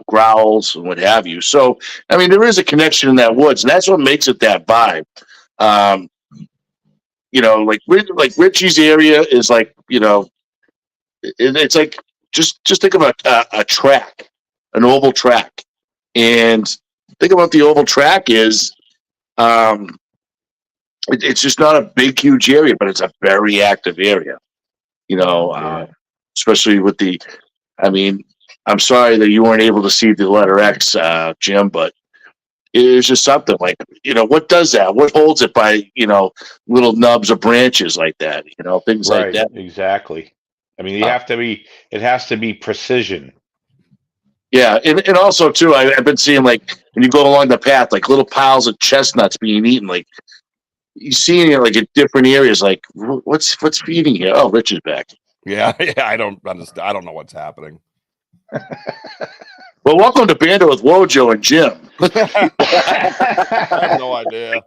growls and what have you. So, I mean, there is a connection in that woods, and that's what makes it that vibe. You know, like Richie's area is like, you know, it's like just think about a track, an oval track, and think about the oval track is it's just not a big, huge area, but it's a very active area. You know, especially with the. I mean, I'm sorry that you weren't able to see the letter X, Jim, but it was just something like, you know, what does that? What holds it by, you know, little nubs of branches like that? You know, things like that. Exactly. I mean, it has to be precision. Yeah, and also too, I've been seeing, like, when you go along the path, like little piles of chestnuts being eaten. Like, you see it like in different areas. Like, what's feeding here? Oh, Rich is back. Yeah, I don't understand. I don't know what's happening. Well, welcome to Banter with Wojo and Jim. I have no idea.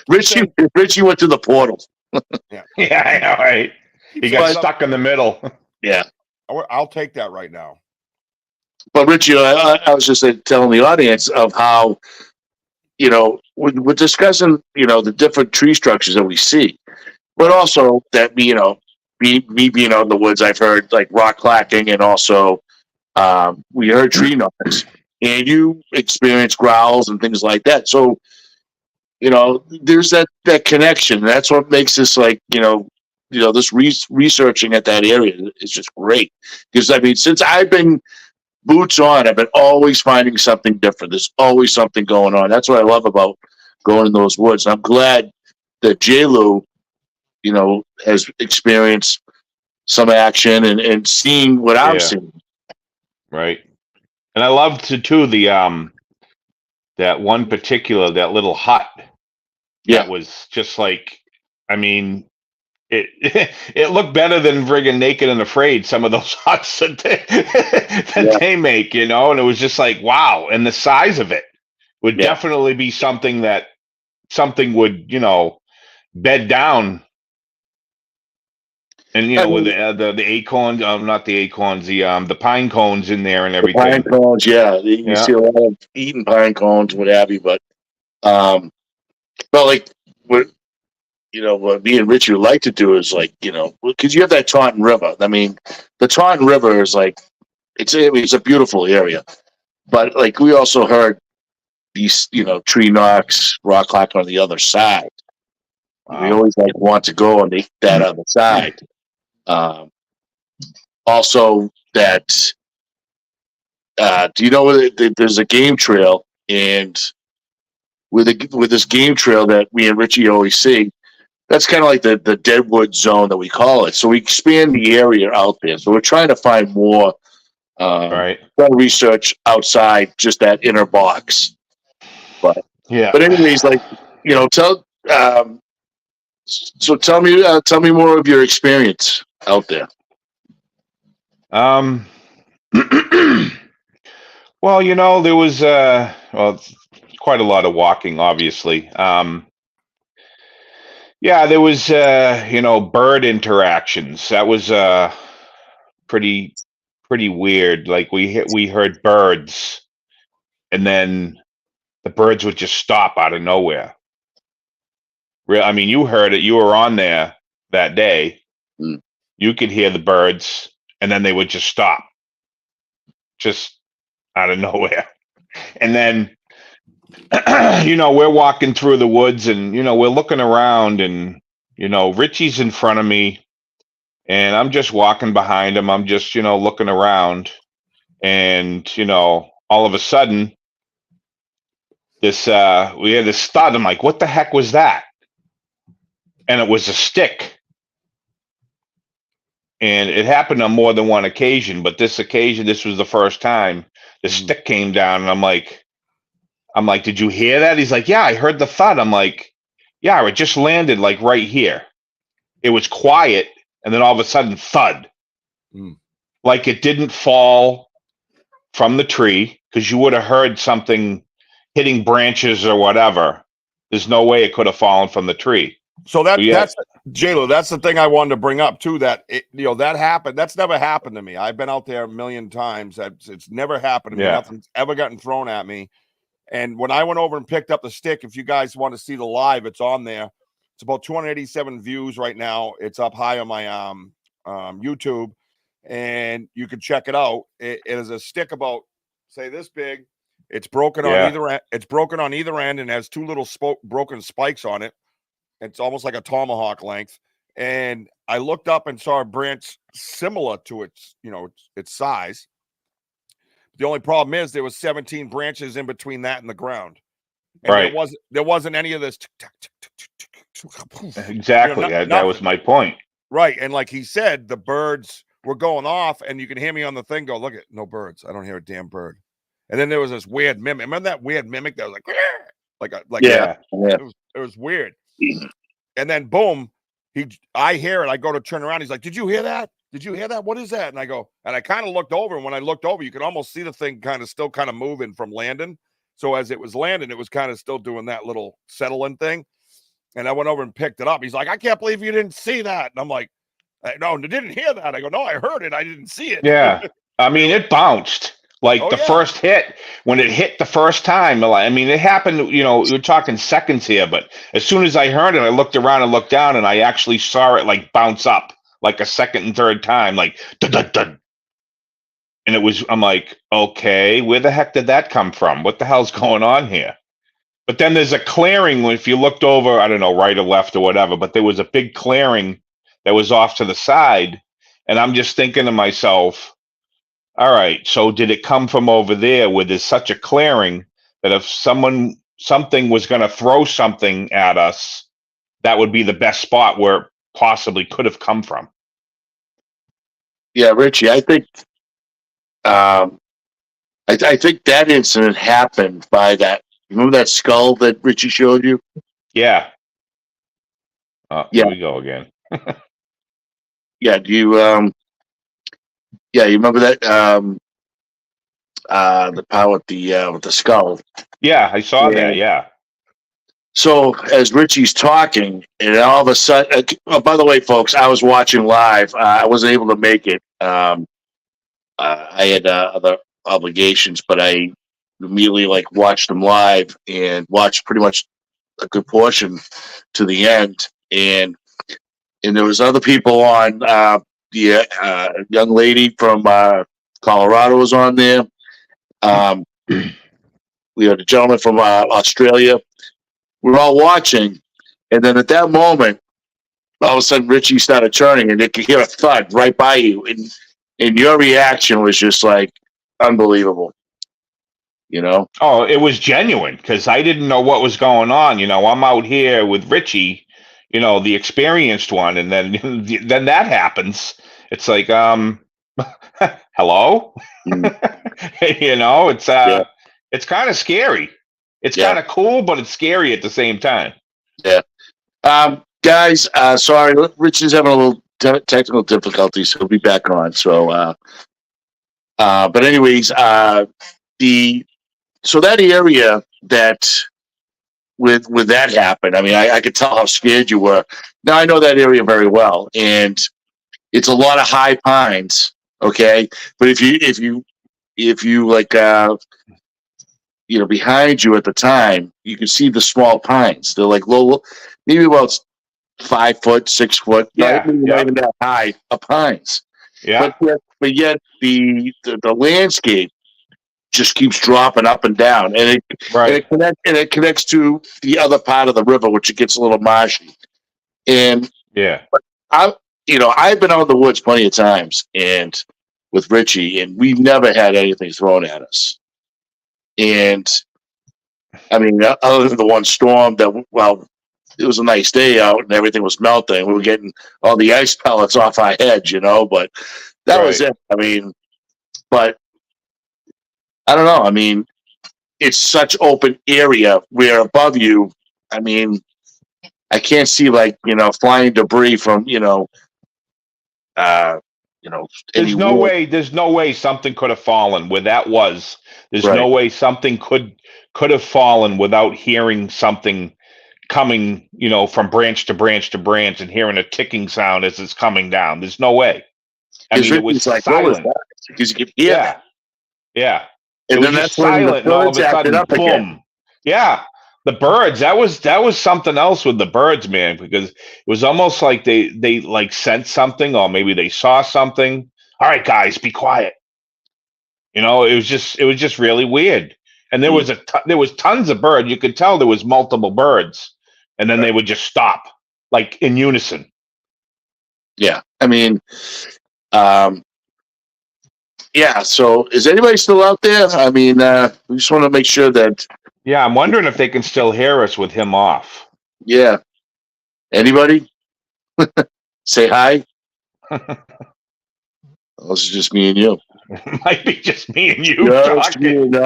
Richie went to the portal. Yeah, I know, right? He got stuck in the middle. Yeah. I'll take that right now. But Richie, I was just telling the audience of how, you know, we're discussing, you know, the different tree structures that we see, but also that, you know, me being out in the woods, I've heard like rock clacking, and also we heard tree knocks, and you experience growls and things like that. So, you know, there's that connection. That's what makes this, like, you know, this researching at that area is just great. Because, I mean, since I've been boots on, I've been always finding something different. There's always something going on. That's what I love about going in those woods. And I'm glad that Jlew, you know, has experienced some action and seeing what I've seen. Right. And I love too the that one particular, that little hut. Yeah. That was just like, I mean, it looked better than friggin' Naked and Afraid, some of those huts that they make, you know, and it was just like, wow. And the size of it would definitely be something would, you know, bed down. And, you know, with the acorns, not the acorns, the pine cones in there and everything. Pine cones, you see a lot of eating pine cones, what have you. But like what, you know, what me and Richie would like to do is, like, you know, because you have that Taunton River. I mean, the Taunton River is like, it's a beautiful area, but like we also heard these, you know, tree knocks, rock clack on the other side. Wow. We always like want to go on that other side. Also, that do you know there's a game trail, and with this game trail that me and Richie always see, that's kind of like the Deadwood zone that we call it. So we expand the area out there. So we're trying to find more research outside just that inner box. But anyways, like, you know, tell me more of your experience out there. Well, you know, there was quite a lot of walking, obviously. There was you know, bird interactions. That was pretty weird. Like we heard birds, and then the birds would just stop out of nowhere. I mean, you heard it. You were on there that day. Mm. You could hear the birds, and then they would just stop, just out of nowhere. And then we're walking through the woods and, we're looking around and, Richie's in front of me and I'm just walking behind him. I'm just, looking around and, all of a sudden we had this thud. I'm like, what the heck was that? And it was a stick. And it happened on more than one occasion, but this was the first time the stick came down and I'm like, did you hear that? He's like, yeah, I heard the thud. I'm like, yeah, it just landed like right here. It was quiet, and then all of a sudden, thud. Like it didn't fall from the tree, because you would have heard something hitting branches or whatever. There's no way it could have fallen from the tree. So that's Jlew. That's the thing I wanted to bring up too. That that happened. That's never happened to me. I've been out there a million times. It's never happened to me. Yeah. Nothing's ever gotten thrown at me. And when I went over and picked up the stick, if you guys want to see the live, it's on there. It's about 287 views right now. It's up high on my YouTube, and you can check it out. It is a stick about, say, this big. It's broken on either end. It's broken on either end and has two little broken spikes on it. It's almost like a tomahawk length. And I looked up and saw a branch similar to its size. The only problem is there was 17 branches in between that and the ground. And right. There wasn't any of this. Exactly. That was my point. Right. And like he said, the birds were going off, and you can hear me on the thing go, look at no birds. I don't hear a damn bird. And then there was this weird mimic. Remember that weird mimic that was yeah. It was weird. And then boom, I hear it. I go to turn around. He's like, did you hear that? Did you hear that? What is that? And I go, and I kind of looked over. And when I looked over, you could almost see the thing still moving from landing. So as it was landing, it was kind of still doing that little settling thing. And I went over and picked it up. He's like, I can't believe you didn't see that. And I'm like, no, I didn't hear that. I go, no, I heard it. I didn't see it. Yeah. I mean, it bounced. Like first hit, when it hit the first time, I mean, it happened, we're talking seconds here, but as soon as I heard it, I looked around and looked down and I actually saw it like bounce up like a second and third time, like dun, dun, dun. And I'm like, okay, where the heck did that come from? What the hell's going on here? But then there's a clearing. If you looked over, I don't know, right or left or whatever, but there was a big clearing that was off to the side. And I'm just thinking to myself, all right, so did it come from over there where there's such a clearing that if something was going to throw something at us, that would be the best spot where it possibly could have come from? Yeah, Richie, I think I think that incident happened by that. Remember that skull that Richie showed you? Yeah. Here we go again. Yeah. Do you yeah, you remember that the power with the skull? Yeah, I saw that. Yeah. So as Richie's talking, and all of a sudden, by the way, folks, I was watching live. I wasn't able to make it. I had other obligations, but I immediately watched them live and watched pretty much a good portion to the end. And there was other people on. The young lady from Colorado was on there. We had a gentleman from Australia. We're all watching, and then at that moment, all of a sudden, Richie started turning, and they could hear a thud right by you, and your reaction was just like unbelievable. Oh, it was genuine because I didn't know what was going on. I'm out here with Richie, the experienced one, and then that happens. It's like, hello, it's kind of scary. It's kind of cool, but it's scary at the same time. Yeah. Guys, sorry, Richie's having a little technical difficulties. He'll be back on. So, but anyways, so that area that with that happened, I mean, I could tell how scared you were. Now I know that area very well, and it's a lot of high pines. Okay, but if you behind you at the time, you can see the small pines. They're like low, maybe about 5 foot, 6 foot, not even that high of pines. Yeah, but yet the landscape just keeps dropping up and down, and Right. it connects to the other part of the river, which it gets a little marshy. And Yeah. I've been out in the woods plenty of times, and with Richie, and we've never had anything thrown at us. And I mean, other than the one storm it was a nice day out and everything was melting. We were getting all the ice pellets off our heads, but that was it. I mean, but I don't know. I mean, it's such open area where above you, I mean, I can't see flying debris from There's no way. There's no way something could have fallen where that was. There's no way something could have fallen without hearing something coming, from branch to branch to branch and hearing a ticking sound as it's coming down. There's no way. I mean, it was silent. Because you could hear that. Yeah. And then that's when the birds acted up boom. again. Yeah. The birds, that was something else with the birds, man, because it was almost like they like sensed something, or maybe they saw something. All right, guys, be quiet. It was just really weird. And there was tons of birds. You could tell there was multiple birds, and then they would just stop, like in unison. Yeah, I mean, yeah. So, is anybody still out there? I mean, we just want to make sure that. Yeah, I'm wondering if they can still hear us with him off. Yeah. Anybody? Say hi. This is just me and you. Might be just me and you just talking. You and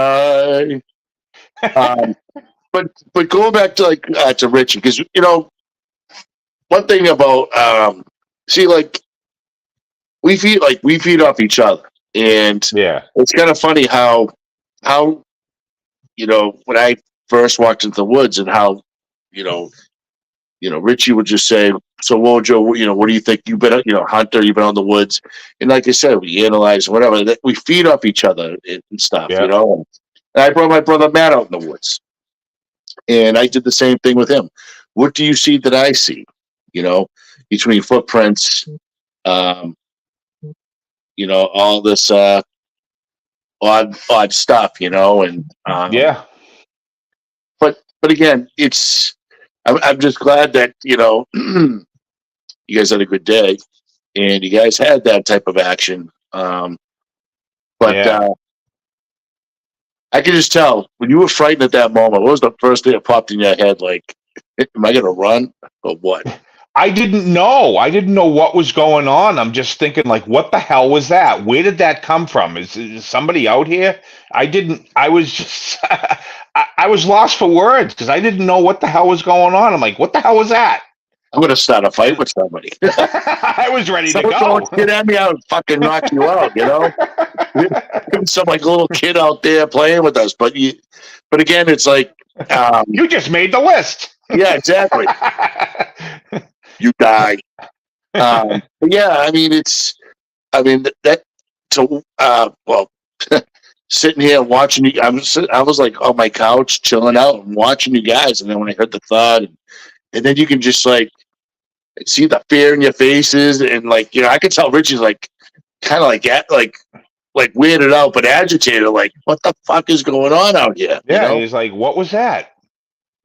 I. But going back to to Richie, because one thing about we feed off each other, and it's kind of funny how when I first walked into the woods and how Richie would just say, "So Wojo, what do you think? You've been Hunter, you've been on the woods," and like I said, we analyze whatever. We feed off each other and stuff, And I brought my brother Matt out in the woods, and I did the same thing with him. What do you see that I see? Between footprints, all this odd stuff, and But again, I'm just glad that you guys had a good day, and you guys had that type of action. I could just tell when you were frightened at that moment. What was the first thing that popped in your head? Like, am I going to run or what? I didn't know. I didn't know what was going on. I'm just thinking, like, what the hell was that? Where did that come from? Is somebody out here? I was just, I was lost for words because I didn't know what the hell was going on. I'm like, what the hell was that? I'm going to start a fight with somebody. I was ready to go. Don't get at me, I'll fucking knock you out, Some little kid out there playing with us. But again, it's like. You just made the list. Yeah, exactly. You die. But yeah, I mean, sitting here watching you, I was like on my couch chilling out and watching you guys, and then when I heard the thud, and then you can just see the fear in your faces, and I could tell Richie's kind of weirded out but agitated, like, what the fuck is going on out here? Yeah, he's like, what was that?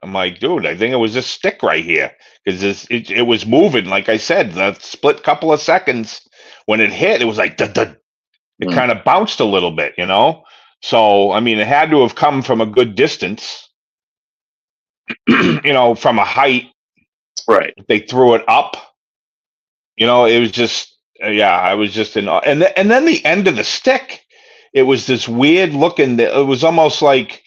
I'm like, dude, I think it was this stick right here because it was moving. Like I said, the split couple of seconds when it hit, it was like, it kind of bounced a little bit, So, I mean, it had to have come from a good distance, from a height. Right. They threw it up. It was just, I was just in awe. And then the end of the stick, it was this weird looking, it was almost like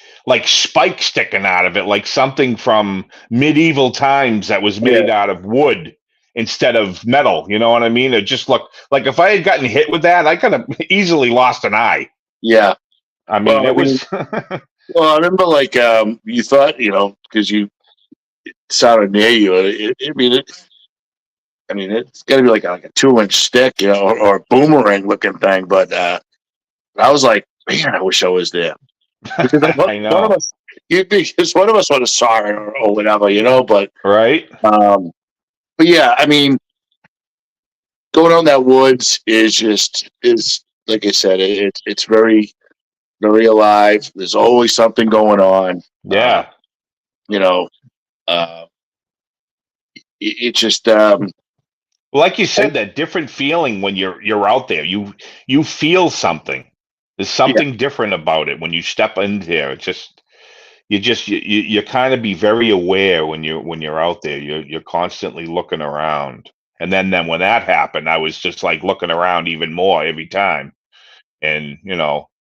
spike sticking out of it, like something from medieval times that was made out of wood instead of metal. You know what I mean? It just looked like if I had gotten hit with that, I could have easily lost an eye. Yeah. I mean, it was. Well, I remember you thought, because it sounded near you. It's got to be like a 2-inch stick, or a boomerang looking thing. But I was like, man, I wish I was there. Because I know. One of us would have saw it or whatever, But right. But yeah, I mean, going on that woods is like I said, it's very very alive. There's always something going on. Yeah. You know, it just Like you said, that different feeling when you're out there. You feel something. There's something different about it when you step in there. It's just you kind of be very aware when you're out there. You're constantly looking around. And then when that happened, I was just like looking around even more every time. And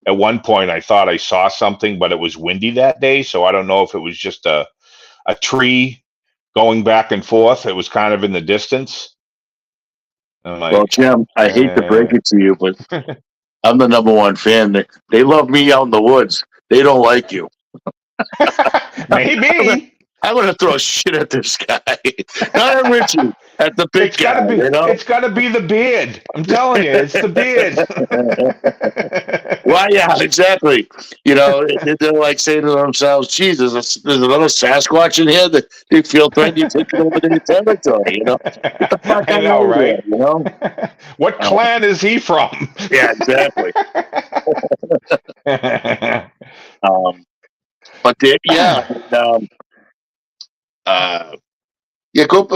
at one point I thought I saw something, but it was windy that day, so I don't know if it was just a tree going back and forth. It was kind of in the distance. I'm like, well, Jim, I hate to break it to you, but I'm the #1 fan. They love me out in the woods. They don't like you. maybe. I'm gonna throw shit at this guy. Not at Richie, at the big guy. It's gotta be the beard. I'm telling you, it's the beard. Well, yeah, exactly. They're like saying to themselves, Jesus, there's another Sasquatch in here that they feel threatened to take over their territory, Get the fuck I out know, of right? here, What clan is he from? Yeah, exactly. But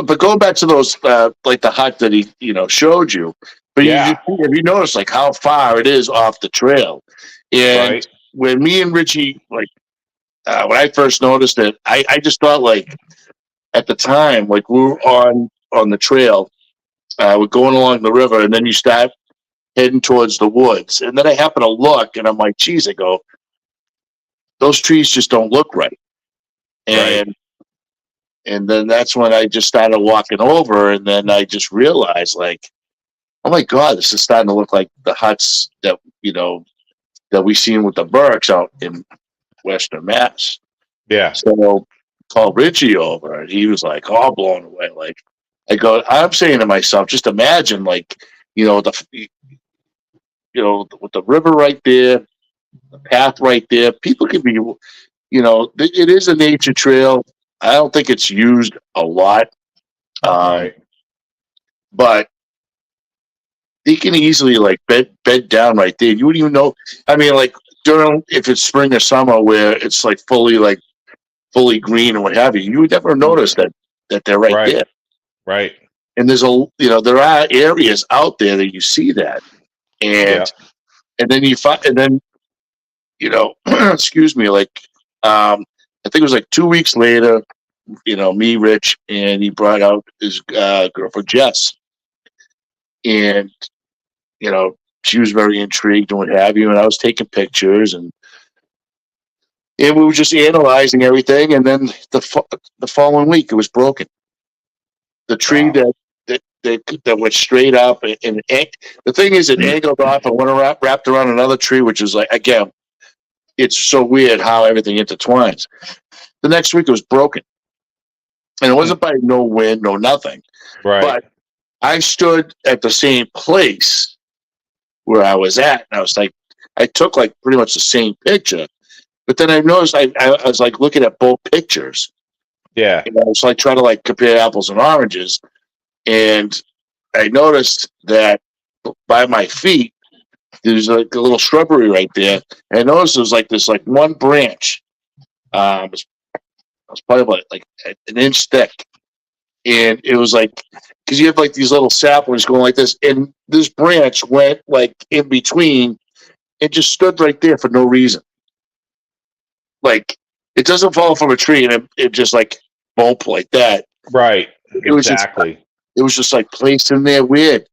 but going back to those like the hut that he showed you, but have you noticed like how far it is off the trail? And when me and Richie when I first noticed it, I just thought like at the time like we were on the trail, we're going along the river, and then you start heading towards the woods, and then I happen to look, and I'm like, geez, I go, those trees just don't look right, and then that's when I just started walking over, and then I just realized, like, oh my God, this is starting to look like the huts that that we seen with the Burks out in Western Mass. Yeah. So called Richie over, and he was like all blown away. Like, I'm saying to myself, just imagine, like, with the river right there, the path right there. People can be, it is a nature trail. I don't think it's used a lot. But they can easily like bed down right there. You wouldn't even know. I mean, like during if it's spring or summer where it's like fully green or what have you, you would never notice that they're right there. Right. And there's there are areas out there that you see that, and then you find, and then excuse me, like I think it was like 2 weeks later, me, Rich, and he brought out his girlfriend Jess, and she was very intrigued and what have you, and I was taking pictures, and we were just analyzing everything, and then the following week it was broken. The tree that went straight up, and the thing is, it angled off and went wrapped around another tree, which is like, again, it's so weird how everything intertwines. The next week it was broken, and it wasn't by no wind, no nothing. Right. But I stood at the same place where I was at, and I was like, I took like pretty much the same picture, but then I noticed I was like looking at both pictures. Yeah. I was like trying to like compare apples and oranges, and I noticed that by my feet there's like a little shrubbery right there. And I noticed there was like this like one branch. It was probably about like an inch thick, and it was like, because you have like these little saplings going like this, and this branch went like in between. It just stood right there for no reason. Like, it doesn't fall from a tree and it just like bump like that. Right. It was just like placed in there weird.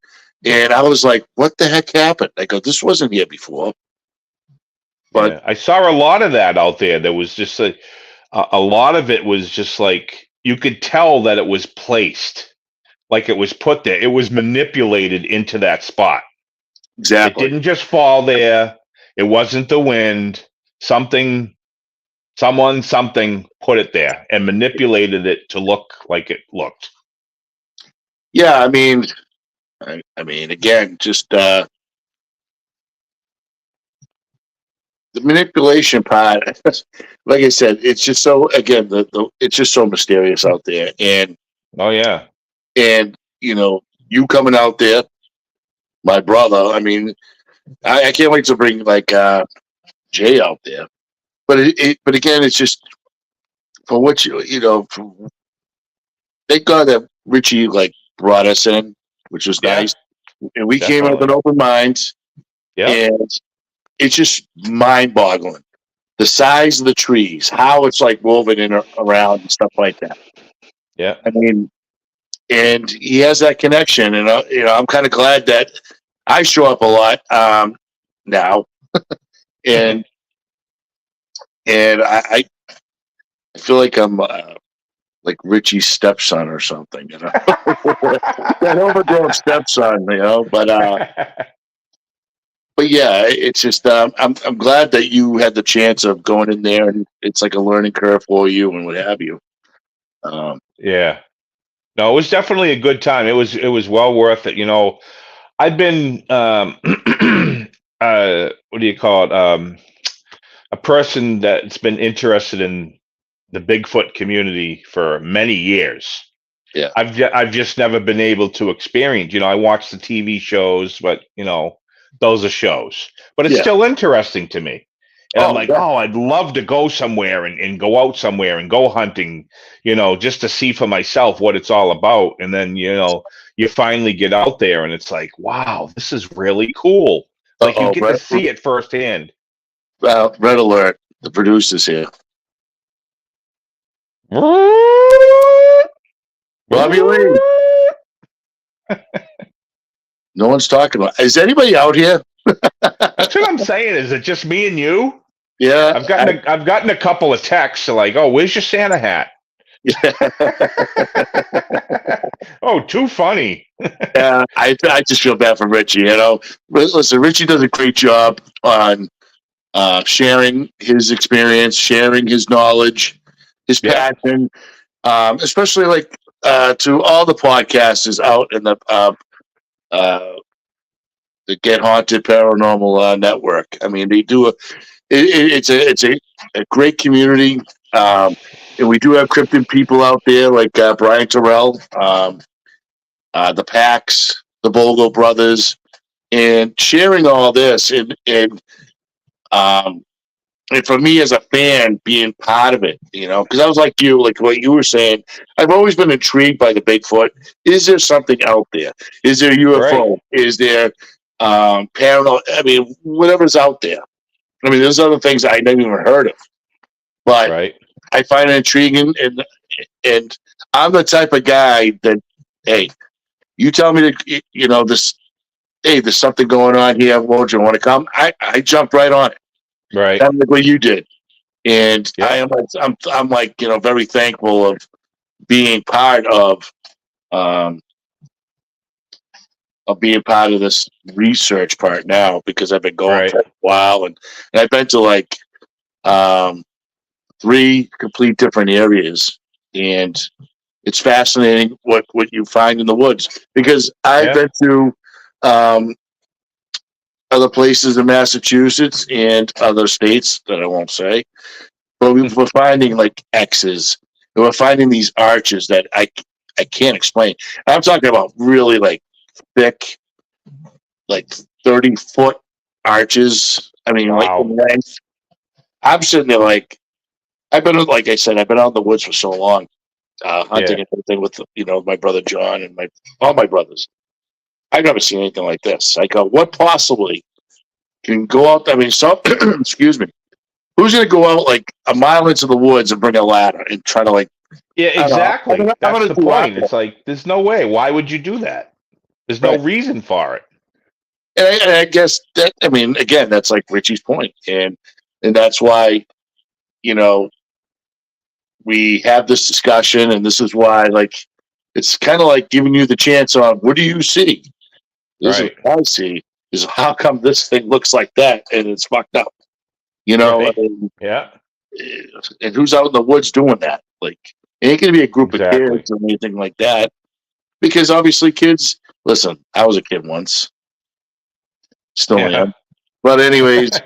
And I was like, what the heck happened? I go, this wasn't here before. But I saw a lot of that out there. There was just a lot of it was just like, you could tell that it was placed, like it was put there. It was manipulated into that spot. Exactly. It didn't just fall there. It wasn't the wind. Something put it there and manipulated it to look like it looked. Yeah, I mean, again, just the manipulation part. Like I said, it's just so, again, it's just so mysterious out there. And and you coming out there, my brother. I mean, I can't wait to bring like Jay out there. But but again, it's just for what thank God that Richie like brought us in, which was Yeah, nice, and we came in with definitely. an open mind, Yeah. and it's just mind-boggling. The size of the trees, how it's like woven in around and stuff like that. Yeah. I mean, and he has that connection, and I'm kind of glad that I show up a lot now, and I feel like I'm like Richie's stepson or something, that overgrown stepson, But yeah, it's just I'm glad that you had the chance of going in there, and it's like a learning curve for you and what have you. Yeah. No, it was definitely a good time. It was well worth it. I've been what do you call it? A person that's been interested in the Bigfoot community for many years. Yeah. I've just never been able to experience. I watch the TV shows, but those are shows. But it's Yeah. still interesting to me. And I'm Oh, like, yeah. oh, I'd love to go somewhere and go out somewhere and go hunting, just to see for myself what it's all about. And then, you finally get out there and it's like, wow, this is really cool. Like you get to see it firsthand. Red alert. The producer's here. Bobby Lee. No one's talking about. Is anybody out here? That's what I'm saying. Is it just me and you? Yeah. I've gotten a couple of texts like, "Oh, where's your Santa hat?" Yeah. Oh, too funny. Yeah, I just feel bad for Richie. Listen, Richie does a great job on sharing his experience, sharing his knowledge, his passion, especially like to all the podcasters out in the Get Haunted Paranormal Network. I mean, they do it's a great community, and we do have cryptid people out there like Brian Terrell, the Pax, the Vogel brothers, and sharing all this and for me as a fan, being part of it, because I was like you, like what you were saying, I've always been intrigued by the Bigfoot. Is there something out there? Is there UFO? Right. Is there paranormal? I mean, whatever's out there. I mean, there's other things I never even heard of, but I find it intriguing, and I'm the type of guy that, hey, you tell me that this. Hey, there's something going on here. Won't you want to come? I jumped right on it. Right. Kind of like what you did. And I'm like, very thankful of being part of this research part now, because I've been going for a while, and I've been to like 3 complete different areas, and it's fascinating what you find in the woods, because I've been to other places in Massachusetts and other states that I won't say, but we're finding like X's, and we're finding these arches that I can't explain. I'm talking about really like thick, like 30-foot arches. I mean, like length. I'm sitting there like, like I said, I've been out in the woods for so long, hunting and everything with my brother John and all my brothers. I've never seen anything like this. I go, what possibly can go out? I mean, excuse me. Who's going to go out like a mile into the woods and bring a ladder and try to like? Yeah, exactly. That's the point. It's like, there's no way. Why would you do that? There's no reason for it. And I guess that, I mean, again, that's like Richie's point, and that's why, we have this discussion, and this is why, like, it's kind of like giving you the chance on, what do you see? This is what I see, is how come this thing looks like that and it's fucked up, And, and who's out in the woods doing that? Like, it ain't going to be a group of kids or anything like that, because obviously kids, listen, I was a kid once, still am, but anyways,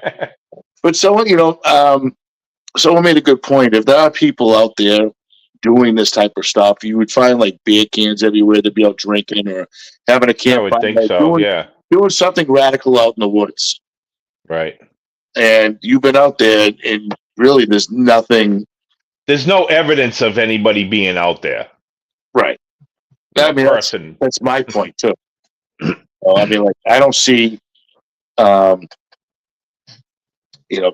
but someone made a good point. If there are people out there doing this type of stuff, you would find like beer cans everywhere. They'd be out drinking or having a campfire. I would think so. Doing something radical out in the woods. Right. and you've been out there, and really, there's nothing. There's no evidence of anybody being out there. Right. I mean, Person. that's my point too. I mean, like, I don't see,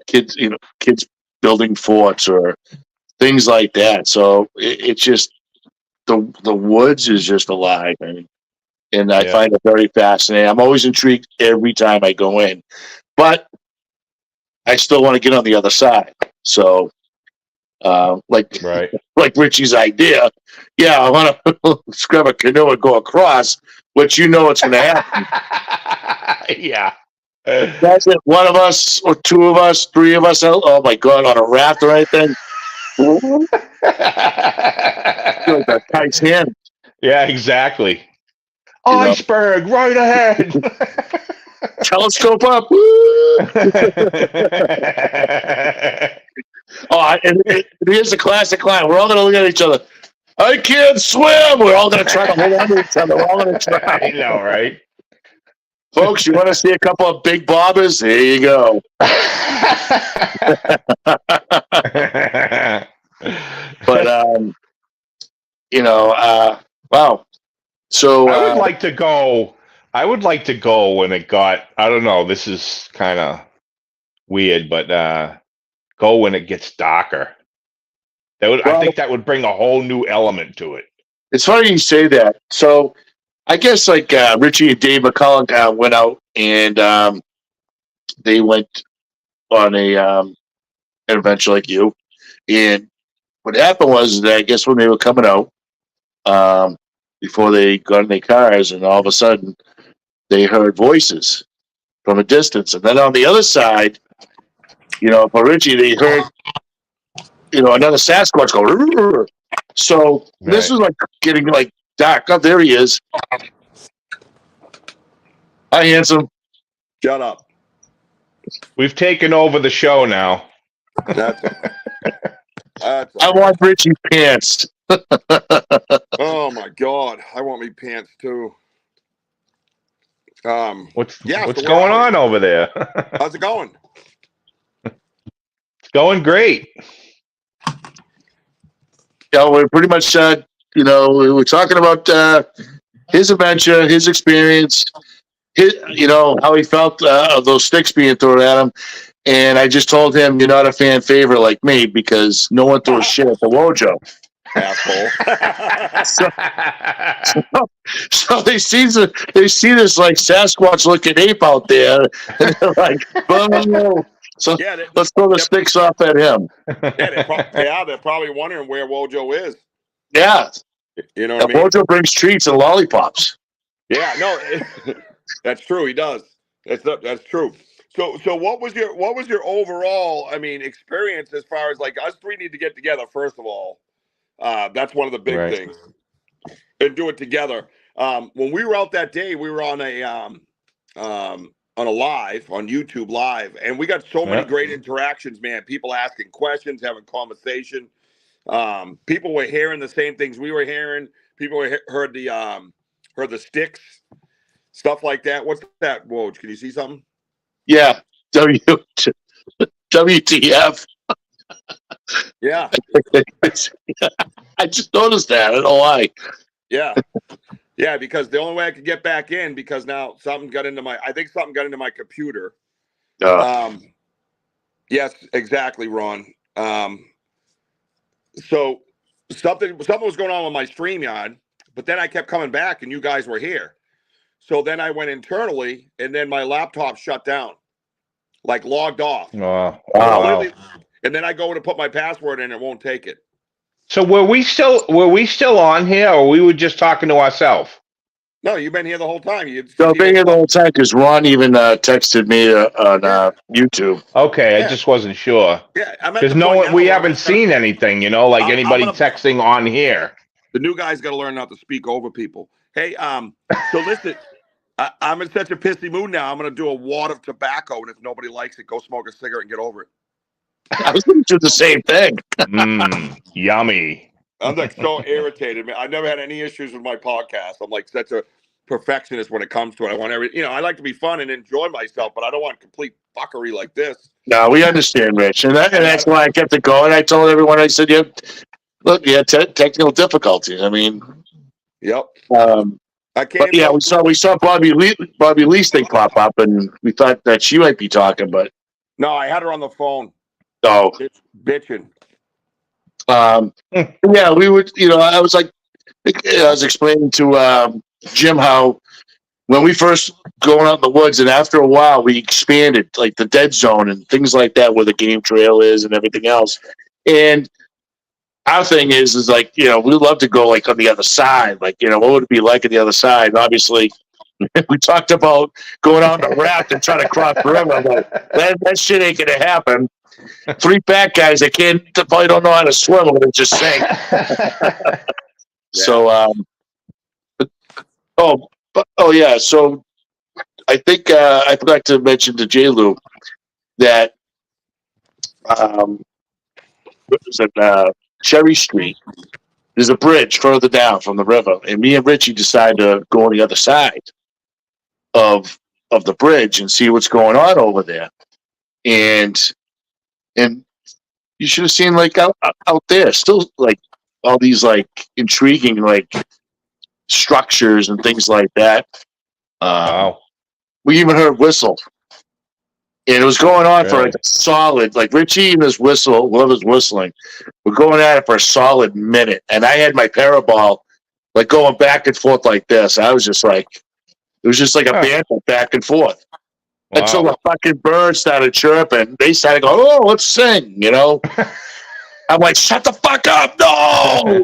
kids building forts or things like that. So it's just the woods is just alive, and I find it very fascinating. I'm always intrigued every time I go in, but I still want to get on the other side. So, like Richie's idea, yeah, I want to grab a canoe and go across, which it's going to happen. Yeah. That's it. One of us, or two of us, three of us. Oh my God, on a raft or anything. That tight hand. Yeah, exactly. Iceberg right ahead. Telescope up. And here's the classic line. We're all going to look at each other. I can't swim. We're all going to try to hold on to each other. We're all going to try. I know, right? Folks, you want to see a couple of big bobbers? Here you go. But, wow. So I would like to go. I would like to go when it got. I don't know. This is kind of weird, but go when it gets darker. I think that would bring a whole new element to it. It's funny you say that. So I guess like Richie and Dave McCullough went out and they went on an adventure like you. And what happened was that I guess when they were coming out, before they got in their cars, and all of a sudden they heard voices from a distance. And then on the other side, for Richie, they heard, another Sasquatch go. Rrr. So this is like getting like dark. Oh, there he is. Hi, handsome. Shut up. We've taken over the show now. I want Richie pants. Oh my God, I want me pants too. What's going on over there? How's it going? It's going great. Yeah, we're pretty much we were talking about his adventure, his experience, how he felt of those sticks being thrown at him. And I just told him, you're not a fan favorite like me because no one threw a shit at the Wojo. Asshole. So they see this like Sasquatch looking ape out there, and they're like, "Oh, so let's throw the sticks off at him." They're probably wondering where Wojo is. Yeah, you know what I mean. Wojo brings treats and lollipops. Yeah, no, that's true. He does. That's true. So what was your overall, experience as far as like us three need to get together first of all. That's one of the big things, and do it together. When we were out that day, we were on a live on YouTube live, and we got so many great interactions. Man, people asking questions, having conversation. People were hearing the same things we were hearing. People heard the sticks, stuff like that. What's that, Woj? Can you see something? Yeah, WTF. Yeah. I just noticed that. I don't know why. Yeah. Yeah, because the only way I could get back in, because now something got into my computer. Yes, exactly, Ron. So something was going on with my StreamYard, but then I kept coming back and you guys were here. So then I went internally and then my laptop shut down, like logged off. Wow. And then I go to put my password in, it won't take it. So were we still on here, or we were just talking to ourselves? No, you've been here the whole time. You've been here the whole time because Ron even texted me on YouTube. Okay, I just wasn't sure. Yeah, because we haven't seen anything, anybody texting on here. The new guy's got to learn not to speak over people. Hey, so listen, I'm in such a pissy mood now. I'm going to do a wad of tobacco, and if nobody likes it, go smoke a cigarette and get over it. I was going to do the same thing. Yummy. I'm like so irritated, man. I've never had any issues with my podcast. I'm like such a perfectionist when it comes to it. I want I like to be fun and enjoy myself, but I don't want complete fuckery like this. No, we understand, Rich, and that's why I kept it going. I told everyone, I said, look, technical difficulties. I mean, Yep. I can't. But yeah, we saw Bobby Lee's thing pop up, and we thought that she might be talking, but no, I had her on the phone. Oh, bitching. Yeah, we would. I was explaining to Jim how when we first going out in the woods, and after a while, we expanded like the dead zone and things like that, where the game trail is and everything else. And our thing is like, we'd love to go like on the other side. Like, what would it be like on the other side? And obviously, we talked about going on the raft and trying to cross the river. Like, that shit ain't gonna happen. 3 fat guys that probably don't know how to swim, and just sink. So, yeah. So, I think I forgot to mention to Jlew that what was it, Cherry Street. There's a bridge further down from the river, and me and Richie decided to go on the other side of the bridge and see what's going on over there. And you should have seen like out there, still like all these like intriguing like structures and things like that. Wow. We even heard whistle. And it was going on for like a solid, like Richie and his whistle, whoever's whistling, we're going at it for a solid minute. And I had my parabol like going back and forth like this. I was just like, it was just like a banter back and forth. Wow. Until the fucking birds started chirping. They started going, oh, let's sing, I'm like, shut the fuck up, no!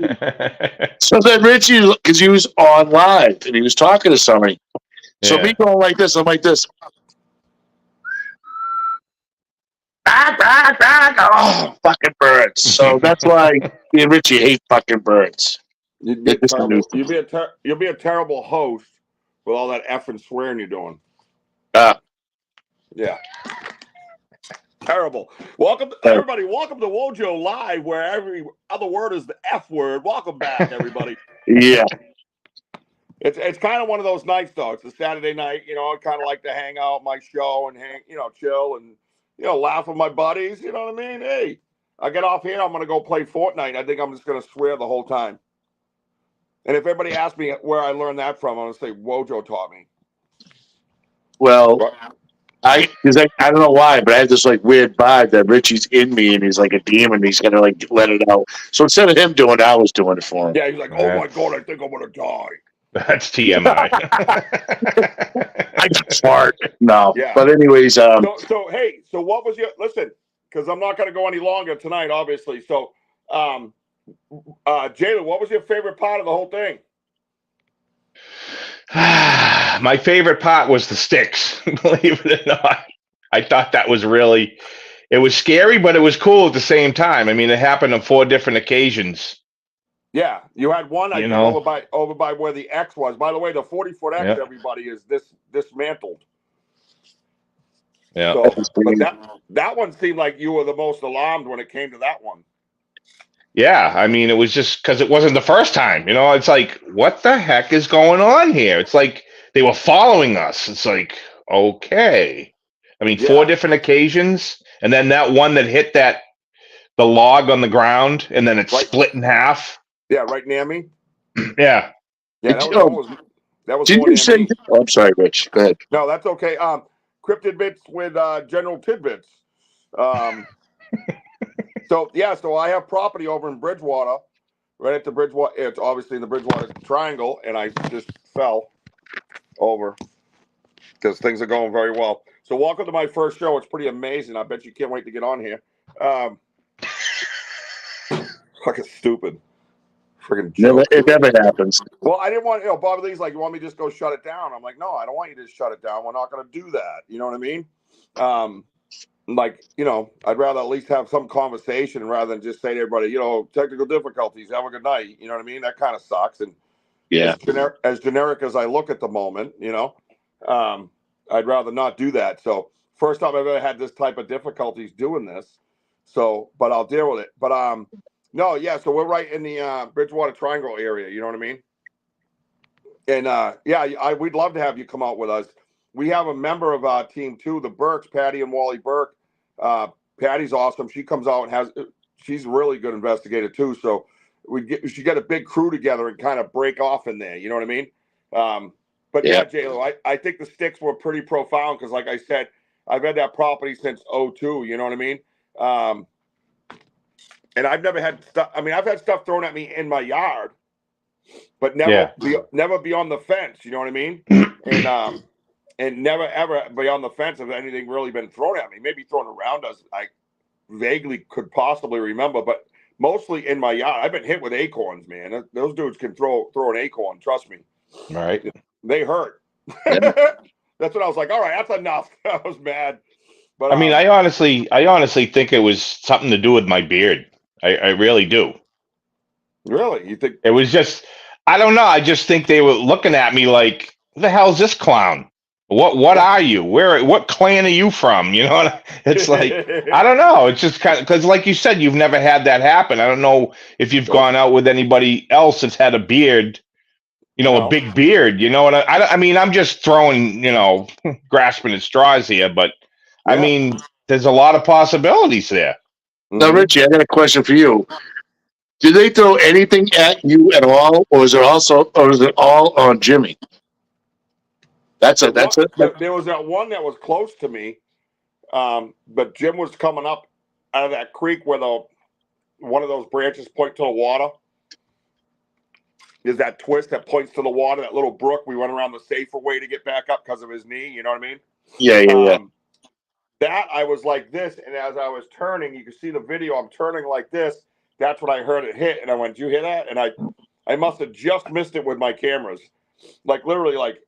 So then Richie, because he was on live and he was talking to somebody. So me going like this, I'm like this. Oh, fucking birds. So that's why me and Richie hate fucking birds. You'll be a terrible host with all that effing swearing you're doing. Yeah. Terrible. Everybody. Welcome to Wojo Live, where every other word is the F word. Welcome back, everybody. Yeah. It's kind of one of those nights, though. It's a Saturday night. I kind of like to hang out my show and chill and laugh with my buddies. You know what I mean? Hey, I get off here. I'm gonna go play Fortnite. I think I'm just gonna swear the whole time. And if everybody asks me where I learned that from, I'm gonna say Wojo taught me. Well, I don't know why, but I have this like weird vibe that Richie's in me and he's like a demon. He's gonna like let it out. So instead of him doing it, I was doing it for him. Yeah, he's like, oh my god, I think I'm gonna die. That's TMI. I just fart. No. Yeah. But anyways, so what was your listen? Because I'm not gonna go any longer tonight, obviously. So, Jlew, what was your favorite part of the whole thing? My favorite part was the sticks, believe it or not. I thought that was it was scary, but it was cool at the same time. I mean, it happened on 4 different occasions. Yeah, you had one over by where the X was. By the way, the 40-foot X, everybody, is dismantled. Yeah. So, but that one seemed like you were the most alarmed when it came to that one. Yeah, I mean, it was just because it wasn't the first time. It's like, what the heck is going on here? It's like they were following us. It's like, okay. I mean, 4 different occasions, and then that one that hit the log on the ground, and then it split in half. Yeah, right near me. Yeah. Yeah, that was didn't you say? Oh, I'm sorry, Rich. Go ahead. No, that's okay. Cryptid bits with general tidbits. So I have property over in Bridgewater, right at the Bridgewater. It's obviously in the Bridgewater Triangle, and I just fell over because things are going very well. So welcome to my first show. It's pretty amazing. I bet you can't wait to get on here. Fucking stupid. Freaking joke. It never happens. Well, I didn't want, Bobby Lee's like, you want me to just go shut it down? I'm like, no, I don't want you to shut it down. We're not going to do that. You know what I mean? I'd rather at least have some conversation rather than just say to everybody, technical difficulties, have a good night. You know what I mean? That kind of sucks. And yeah, as generic as I look at the moment, I'd rather not do that. So first time I've ever had this type of difficulties doing this. So, but I'll deal with it. But, no, yeah, so we're right in the Bridgewater Triangle area. You know what I mean? And yeah, we'd love to have you come out with us. We have a member of our team too, the Burks, Patty and Wally Burke. Patty's awesome. She comes out and she's a really good investigator too. So we should get a big crew together and kind of break off in there. You know what I mean? But yeah, Jlew, I think the sticks were pretty profound because, like I said, I've had that property since '02. You know what I mean? And I've never had stuff. I mean, I've had stuff thrown at me in my yard, but never be on the fence. You know what I mean? And never ever be on the fence if anything really been thrown at me. Maybe thrown around us. I vaguely could possibly remember, but mostly in my yard. I've been hit with acorns, man. Those dudes can throw an acorn. Trust me. Right. They hurt. Yeah. That's what I was like. All right, that's enough. I was mad. But I mean, I honestly think it was something to do with my beard. I really do. Really, you think It was just, I don't know. I just think they were looking at me like, "Who the hell's this clown? What are you? What clan are you from?" You know, it's like, I don't know. It's just kind of, because like you said, you've never had that happen. I don't know if you've gone out with anybody else that's had a beard, a big beard, I mean, I'm just throwing, grasping at straws here, but I mean, there's a lot of possibilities there. Now, Richie, I got a question for you. Did they throw anything at you at all, or is it all on Jimmy? There was that one that was close to me, but Jim was coming up out of that creek where one of those branches point to the water. There's that twist that points to the water, that little brook. We went around the safer way to get back up because of his knee. You know what I mean? Yeah. That I was like this, and as I was turning, you can see the video. I'm turning like this. That's when I heard it hit, and I went, "Did you hear that?" And I must have just missed it with my cameras, like literally, like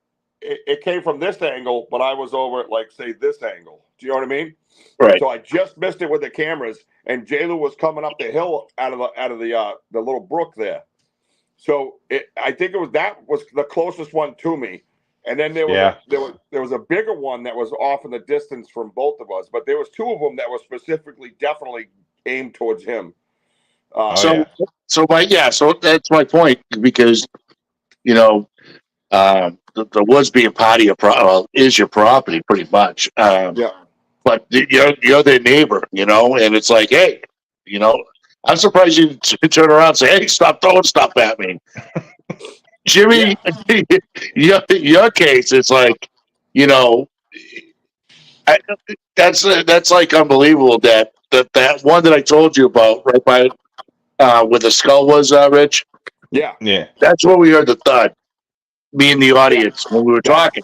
it came from this angle, but I was over at like say this angle. Do you know what I mean? Right. So I just missed it with the cameras, and Jlew was coming up the hill out of the little brook there. So I think that was the closest one to me. And then there was a bigger one that was off in the distance from both of us, but there was two of them that were specifically definitely aimed towards him. So that's my point, because the woods being part of is your property pretty much. But you're their neighbor, and it's like, hey, I'm surprised you turn around and say, hey, stop throwing stuff at me. Jimmy, your case, it's like, that's like unbelievable that one that I told you about right by where the skull was, Rich. Yeah. That's where we heard the thud. Me and the audience when we were talking.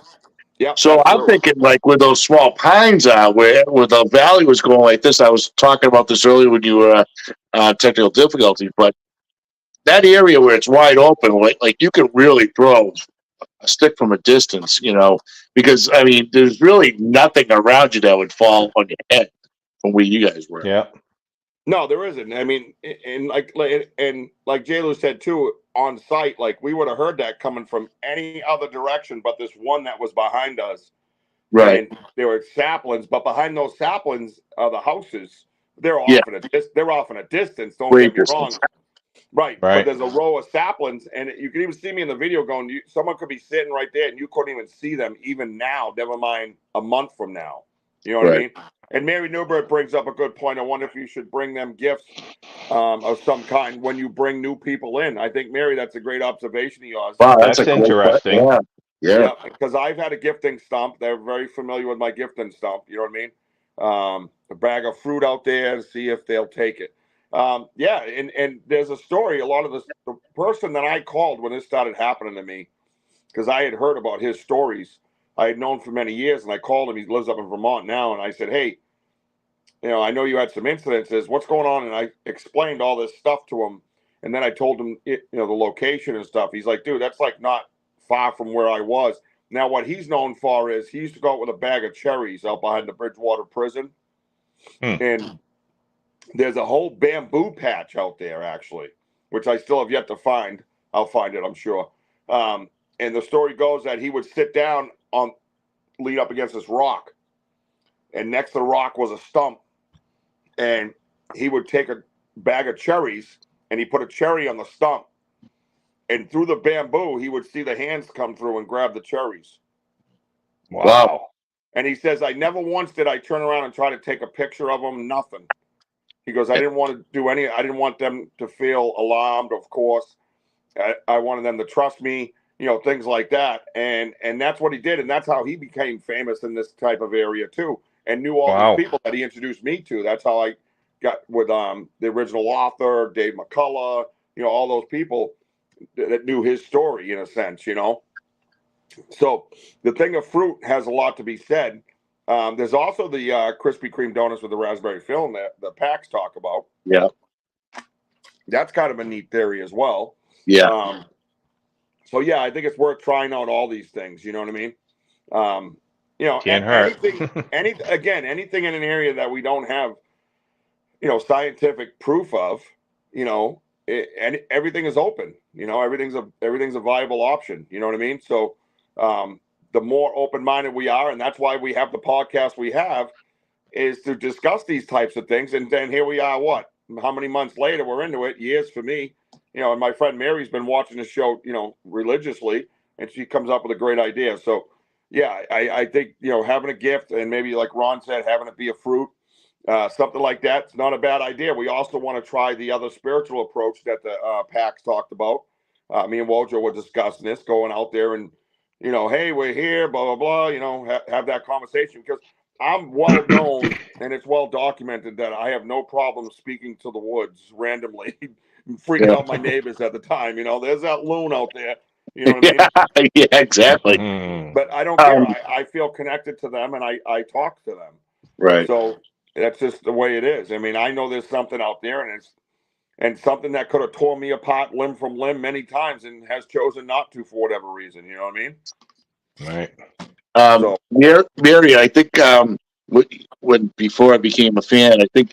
Yeah. So I'm thinking like where those small pines are, where the valley was going like this. I was talking about this earlier when you were technical difficulties, but that area where it's wide open, like you can really throw a stick from a distance, because I mean, there's really nothing around you that would fall on your head from where you guys were. Yeah. No, there isn't. I mean, and like Jlew said too, on site, like we would have heard that coming from any other direction, but this one that was behind us. Right. And there were saplings, but behind those saplings are the houses. They're off in a distance. Don't get me wrong. Right. But there's a row of saplings, and you can even see me in the video going, someone could be sitting right there and you couldn't even see them even now, never mind a month from now. You know what I mean? And Mary Newbert brings up a good point. I wonder if you should bring them gifts of some kind when you bring new people in. I think, Mary, that's a great observation of yours. Wow, that's interesting. Yeah. Because I've had a gifting stump. They're very familiar with my gifting stump. You know what I mean? A bag of fruit out there to see if they'll take it. And there's a story. A lot of the person that I called when this started happening to me, because I had heard about his stories. I had known for many years, and I called him. He lives up in Vermont now, and I said, "Hey, I know you had some incidences. What's going on?" And I explained all this stuff to him, and then I told him, the location and stuff. He's like, "Dude, that's like not far from where I was." Now, what he's known for is he used to go out with a bag of cherries out behind the Bridgewater prison, and there's a whole bamboo patch out there, actually, which I still have yet to find. I'll find it, I'm sure. And the story goes that he would sit down lean up against this rock, and next to the rock was a stump, and he would take a bag of cherries and he put a cherry on the stump, and through the bamboo, he would see the hands come through and grab the cherries. Wow. And he says, I never once did I turn around and try to take a picture of them. Nothing. He goes, I didn't want to do any. I didn't want them to feel alarmed. Of course, I wanted them to trust me. Things like that. And that's what he did, and that's how he became famous in this type of area too. And knew all these people that he introduced me to. That's how I got with the original author, Dave McCullough. All those people that knew his story in a sense. So the thing of fruit has a lot to be said. There's also the Krispy Kreme donuts with the raspberry filling that the packs talk about. Yeah. That's kind of a neat theory as well. Yeah. So yeah, I think it's worth trying out all these things. You know what I mean? Can't hurt. Anything in an area that we don't have, scientific proof of, and everything is open. Everything's a viable option. You know what I mean? So the more open-minded we are, and that's why we have the podcast we have, is to discuss these types of things. And then here we are, how many months later, we're into it, years for me, and my friend Mary's been watching the show, religiously, and she comes up with a great idea. So yeah, I think, having a gift, and maybe like Ron said, having it be a fruit, something like that, it's not a bad idea. We also want to try the other spiritual approach that the PAX talked about. Me and Wojo were discussing this, going out there and, hey, we're here, blah, blah, blah, have that conversation, because I'm well known and it's well documented that I have no problem speaking to the woods randomly, freaking out my neighbors at the time. There's that loon out there. You know what I mean? Yeah, exactly. But I don't care. I feel connected to them, and I talk to them. Right. So that's just the way it is. I mean, I know there's something out there, and something that could have torn me apart limb from limb many times, and has chosen not to for whatever reason. You know what I mean? Right. Mary, I think when before I became a fan, I think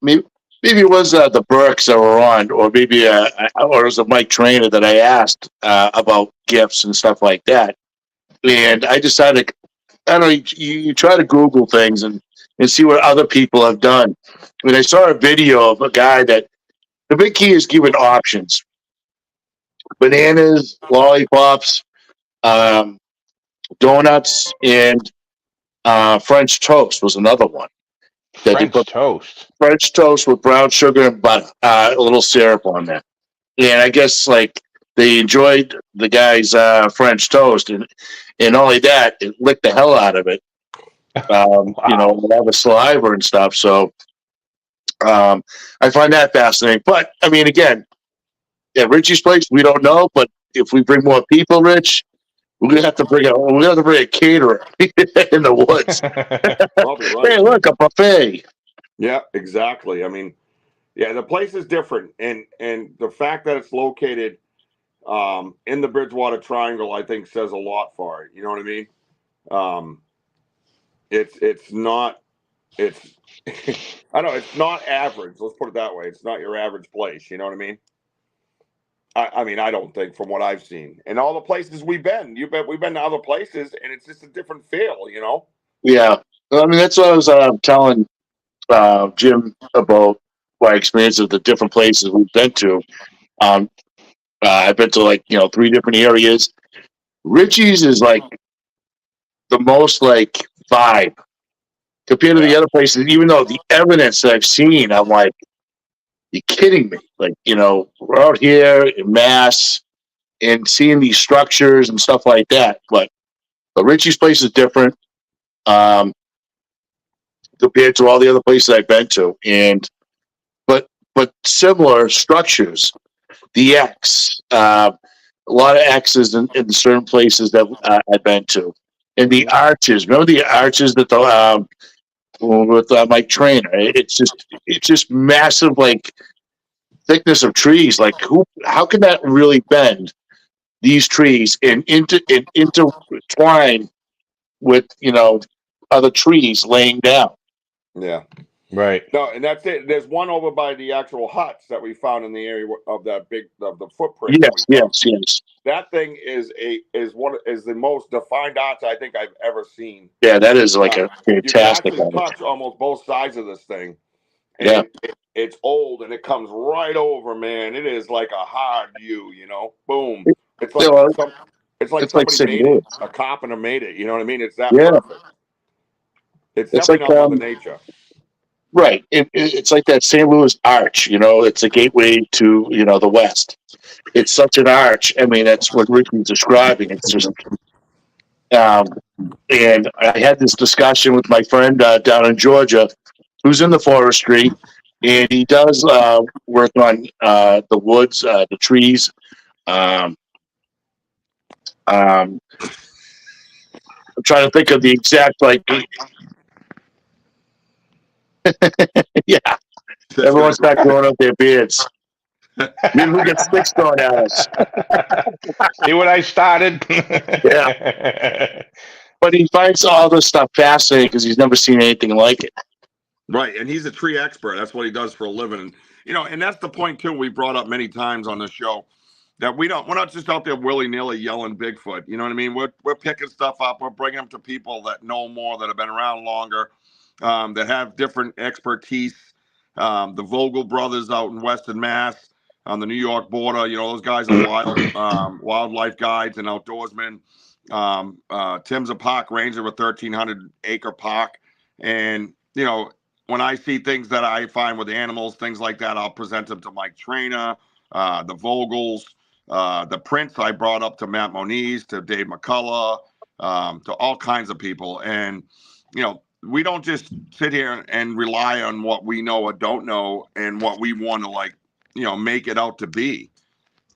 maybe it was the Burks that were on, or maybe or it was a Mike Trainer that I asked about gifts and stuff like that, and I decided, I don't know, you try to Google things and see what other people have done. I mean, I saw a video of a guy that the big key is giving options: bananas, lollipops, donuts, and French toast was another one. French toast. French toast with brown sugar and butter, a little syrup on there. And I guess like they enjoyed the guy's French toast, and only that, it licked the hell out of it. Wow. All the saliva and stuff. So I find that fascinating. But I mean, again, at Richie's place, we don't know. But if we bring more people, Rich, we're gonna have to bring a caterer in the woods. Right. Hey, look, a buffet. Yeah, exactly. I mean, yeah, the place is different, and the fact that it's located in the Bridgewater Triangle, I think, says a lot for it. You know what I mean? It's not. I know it's not average. Let's put it that way. It's not your average place. You know what I mean? I mean, I don't think, from what I've seen, and all the places we've been. We've been to other places, and it's just a different feel. Yeah, I mean, that's what I was telling Jim about my experience of the different places we've been to. I've been to 3 different areas. Richie's is like the most vibe compared to the other places. Even though the evidence that I've seen, I'm like, you're kidding me. We're out here in Mass and seeing these structures and stuff like that. But Richie's place is different compared to all the other places I've been to, but similar structures. The X, a lot of X's in certain places that I've been to, and the arches. Remember the arches that with Mike Trainer? It's just massive, thickness of trees. How can that really bend these trees and intertwine with other trees laying down? Yeah. Right. No, and that's it. There's one over by the actual huts that we found in the area of that of the footprint. Yes. That thing is the most defined arch I think I've ever seen. Yeah, that is a fantastic. You can actually touch almost both sides of this thing, Yeah. It's old and it comes right over, man. It is like a hard U, you know. Boom. It's like it's like somebody St. made Louis. it. A carpenter made it. You know what I mean? It's that Yeah. perfect. It's definitely not Mother Nature. Right. It's like that St. Louis arch, you know, it's a gateway to, you know, the West. It's such an arch. I mean, that's what Richie's describing. It's just, and I had this discussion with my friend down in Georgia who's in the forestry, and he does work on the woods, the trees. Um, I'm trying to think of the exact, like, yeah, everyone's not growing up their beards. Maybe we get sticks thrown at us. See what I started? Yeah. But he finds all this stuff fascinating because he's never seen anything like it. Right, and he's a tree expert. That's what he does for a living. And, you know, and that's the point too. We brought up many times on the show that we're not just out there willy nilly yelling Bigfoot. You know what I mean? We're picking stuff up. We're bringing them to people that know more, that have been around longer, that have different expertise. The Vogel brothers out in Western Mass on the New York border. You know, those guys are wildlife guides and outdoorsmen. Tim's a park ranger with 1,300-acre park, and you know, when I see things that I find with animals, things like that, I'll present them to Mike Trainer, the Vogels, the Prince I brought up to Matt Moniz, to Dave McCullough, to all kinds of people. And, you know, we don't just sit here and rely on what we know or don't know and what we want to, like, you know, make it out to be.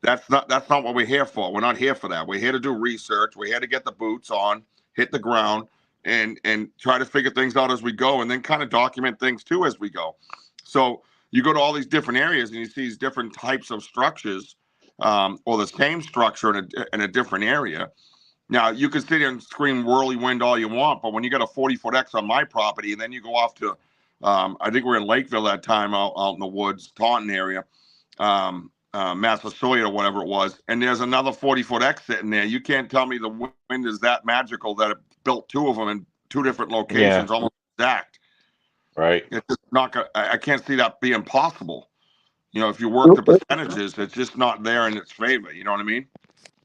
That's not what we're here for. We're not here for that. We're here to do research. We're here to get the boots on, hit the ground, and try to figure things out as we go, and then kind of document things too as we go. So you go to all these different areas and you see these different types of structures, or the same structure in a different area. Now you can sit here and scream whirlwind all you want, but when you got a 40-foot X on my property, and then you go off to, I think we're in Lakeville that time, out in the woods, Taunton area, Massasoit or whatever it was, and there's another 40-foot X sitting there. You can't tell me the wind is that magical that it built two of them in two different locations, almost exact. Right. It's just not gonna, I can't see that being possible. You know, if you work the percentages, it's just not there in its favor. You know what I mean?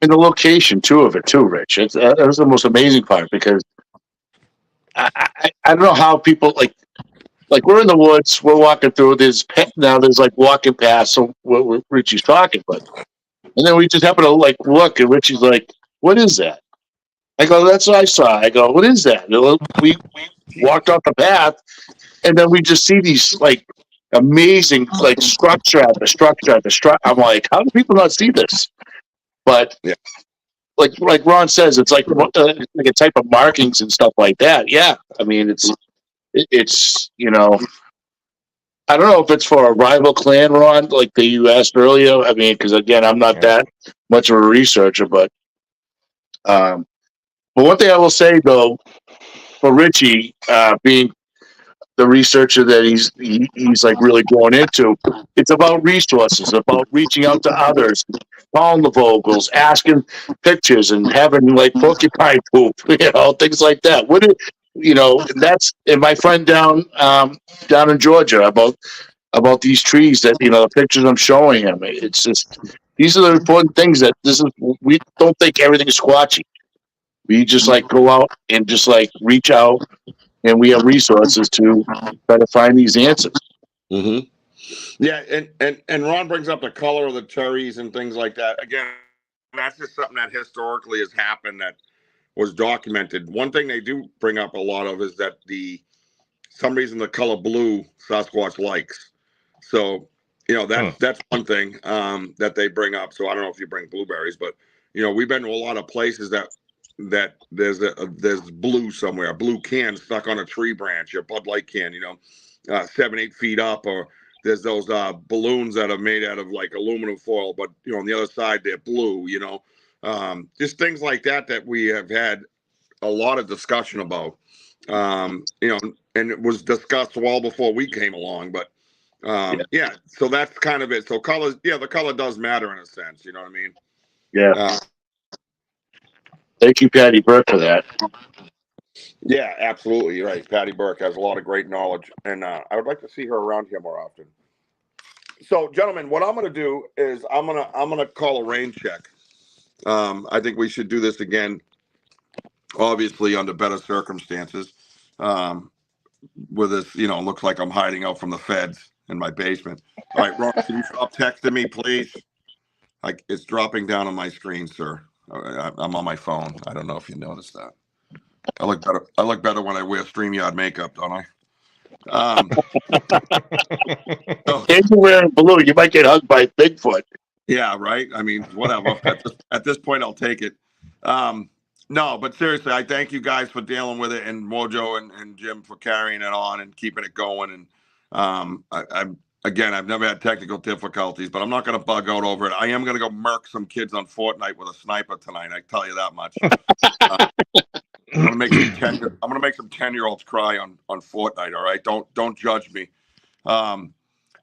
And the location too of it too, Rich. That's the most amazing part, because I don't know how people like we're in the woods, we're walking through. There's like walking past, so what Richie's talking, but and then we just happen to like look, and Richie's like, "What is that?" I go, "That's what I saw." I go, "What is that?" And we walked off the path, and then we just see these like amazing like structure after structure after structure. I'm like, how do people not see this? But Yeah. like Ron says, it's like a type of markings and stuff like that. Yeah, I mean it's you know, I don't know if it's for a rival clan, Ron, like that you asked earlier. I mean, because again, I'm not that much of a researcher, but one thing I will say though, for Richie being the researcher that he's like really going into, it's about resources, about reaching out to others, calling the Vogels, asking pictures, and having like porcupine poop, you know, things like that. You know, and my friend down in Georgia about these trees that, you know, the pictures I'm showing him. It's just, these are the important things that we don't think everything's squatchy. We just like go out and just like reach out, and we have resources to try to find these answers. Mm-hmm. Yeah, and Ron brings up the color of the cherries and things like that. Again, that's just something that historically has happened, that was documented. One thing they do bring up a lot of is that some reason the color blue Sasquatch likes. So, you know, that's one thing that they bring up. So I don't know if you bring blueberries, but you know, we've been to a lot of places that there's blue somewhere, a blue can stuck on a tree branch, a Bud Light can, you know, 7-8 feet up, or there's those balloons that are made out of like aluminum foil, but you know, on the other side they're blue, you know, just things like that we have had a lot of discussion about, you know, and it was discussed well before we came along, but yeah, so that's kind of it. So colors, yeah, the color does matter in a sense, you know what I mean? Yeah. Thank you, Patty Burke, for that. Yeah, absolutely. You're right. Patty Burke has a lot of great knowledge, and I would like to see her around here more often. So, gentlemen, what I'm going to do is I'm gonna call a rain check. I think we should do this again, obviously under better circumstances. With this, looks like I'm hiding out from the feds in my basement. All right, Ron, can you stop texting me, please? It's dropping down on my screen, sir. I'm on my phone. I don't know if you noticed that. I look better. I look better when I wear StreamYard makeup, don't I? So, If you're wearing blue, you might get hugged by Bigfoot. yeah, right. I mean, whatever. At this point, I'll take it. No, but seriously, I thank you guys for dealing with it, and Mojo and Jim for carrying it on and keeping it going. And I've never had technical difficulties, but I'm not going to bug out over it. I am going to go murk some kids on Fortnite with a sniper tonight. I tell you that much. I'm gonna make some 10-year-olds cry on Fortnite. All right, don't judge me.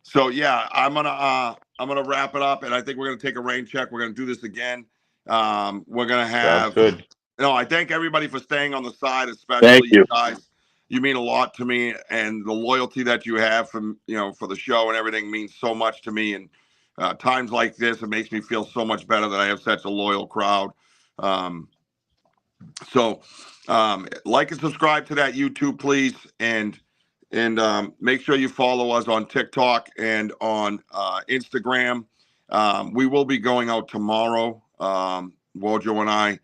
So yeah, I'm gonna wrap it up, and I think we're gonna take a rain check. We're gonna do this again. We're gonna have. Sounds good. No, I thank everybody for staying on the side, especially Thank you. guys. You mean a lot to me, and the loyalty that you have from for the show and everything means so much to me. And times like this, it makes me feel so much better that I have such a loyal crowd. So like and subscribe to that YouTube, please, and make sure you follow us on TikTok and on Instagram. We will be going out tomorrow, Wojo and I,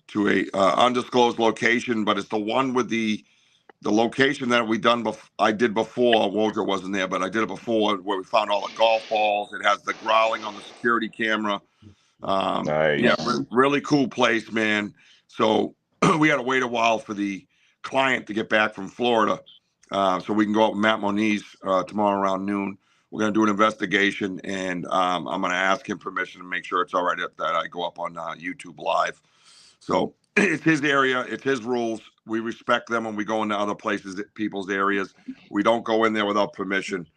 to a undisclosed location, but it's the one with the location that I did before. Wojo wasn't there, but I did it before, where we found all the golf balls. It has the growling on the security camera. Nice. Yeah, really cool place, man. So we had to wait a while for the client to get back from Florida, so we can go out with Matt Moniz tomorrow around noon. We're going to do an investigation, and I'm going to ask him permission to make sure it's all right that I go up on YouTube Live. So it's his area, it's his rules. We respect them when we go into other places, people's areas. We don't go in there without permission.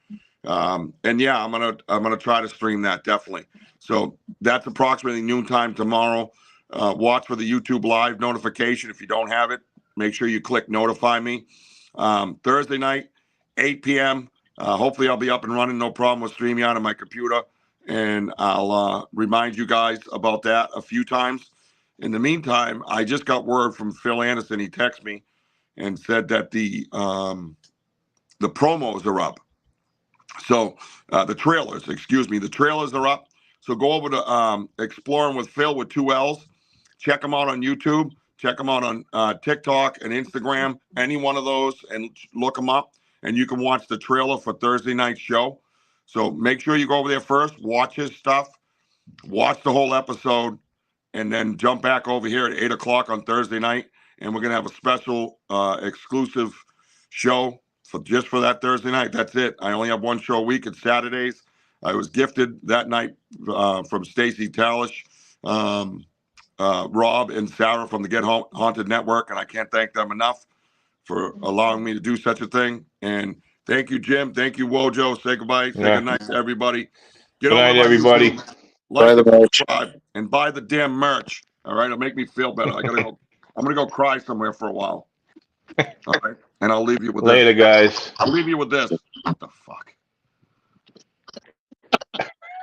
And yeah, I'm gonna try to stream that, definitely. So that's approximately noontime tomorrow. Watch for the YouTube Live notification. If you don't have it, make sure you click notify me. Thursday night, 8 p.m. Hopefully I'll be up and running, no problem with StreamYard on my computer, and I'll remind you guys about that a few times. In the meantime, I just got word from Phil Anderson. He texted me and said that the promos are up. So the trailers are up. So go over to Exploring with Phil with 2 L's. Check them out on YouTube. Check them out on TikTok and Instagram, any one of those, and look them up. And you can watch the trailer for Thursday night's show. So make sure you go over there first, watch his stuff, watch the whole episode, and then jump back over here at 8 o'clock on Thursday night. And we're going to have a special exclusive show just for that Thursday night. That's it. I only have one show a week. It's Saturdays. I was gifted that night from Stacy Talish, Rob, and Sarah from the Get Haunted Network, and I can't thank them enough for allowing me to do such a thing. And thank you, Jim. Thank you, Wojo. Say goodbye. Say good night to everybody. Get Good night, everybody. YouTube, like and subscribe, and buy the damn merch. All right, it'll make me feel better. I'm gonna go cry somewhere for a while. All right, and I'll leave you with Later, this. guys. I'll leave you with this. What the fuck?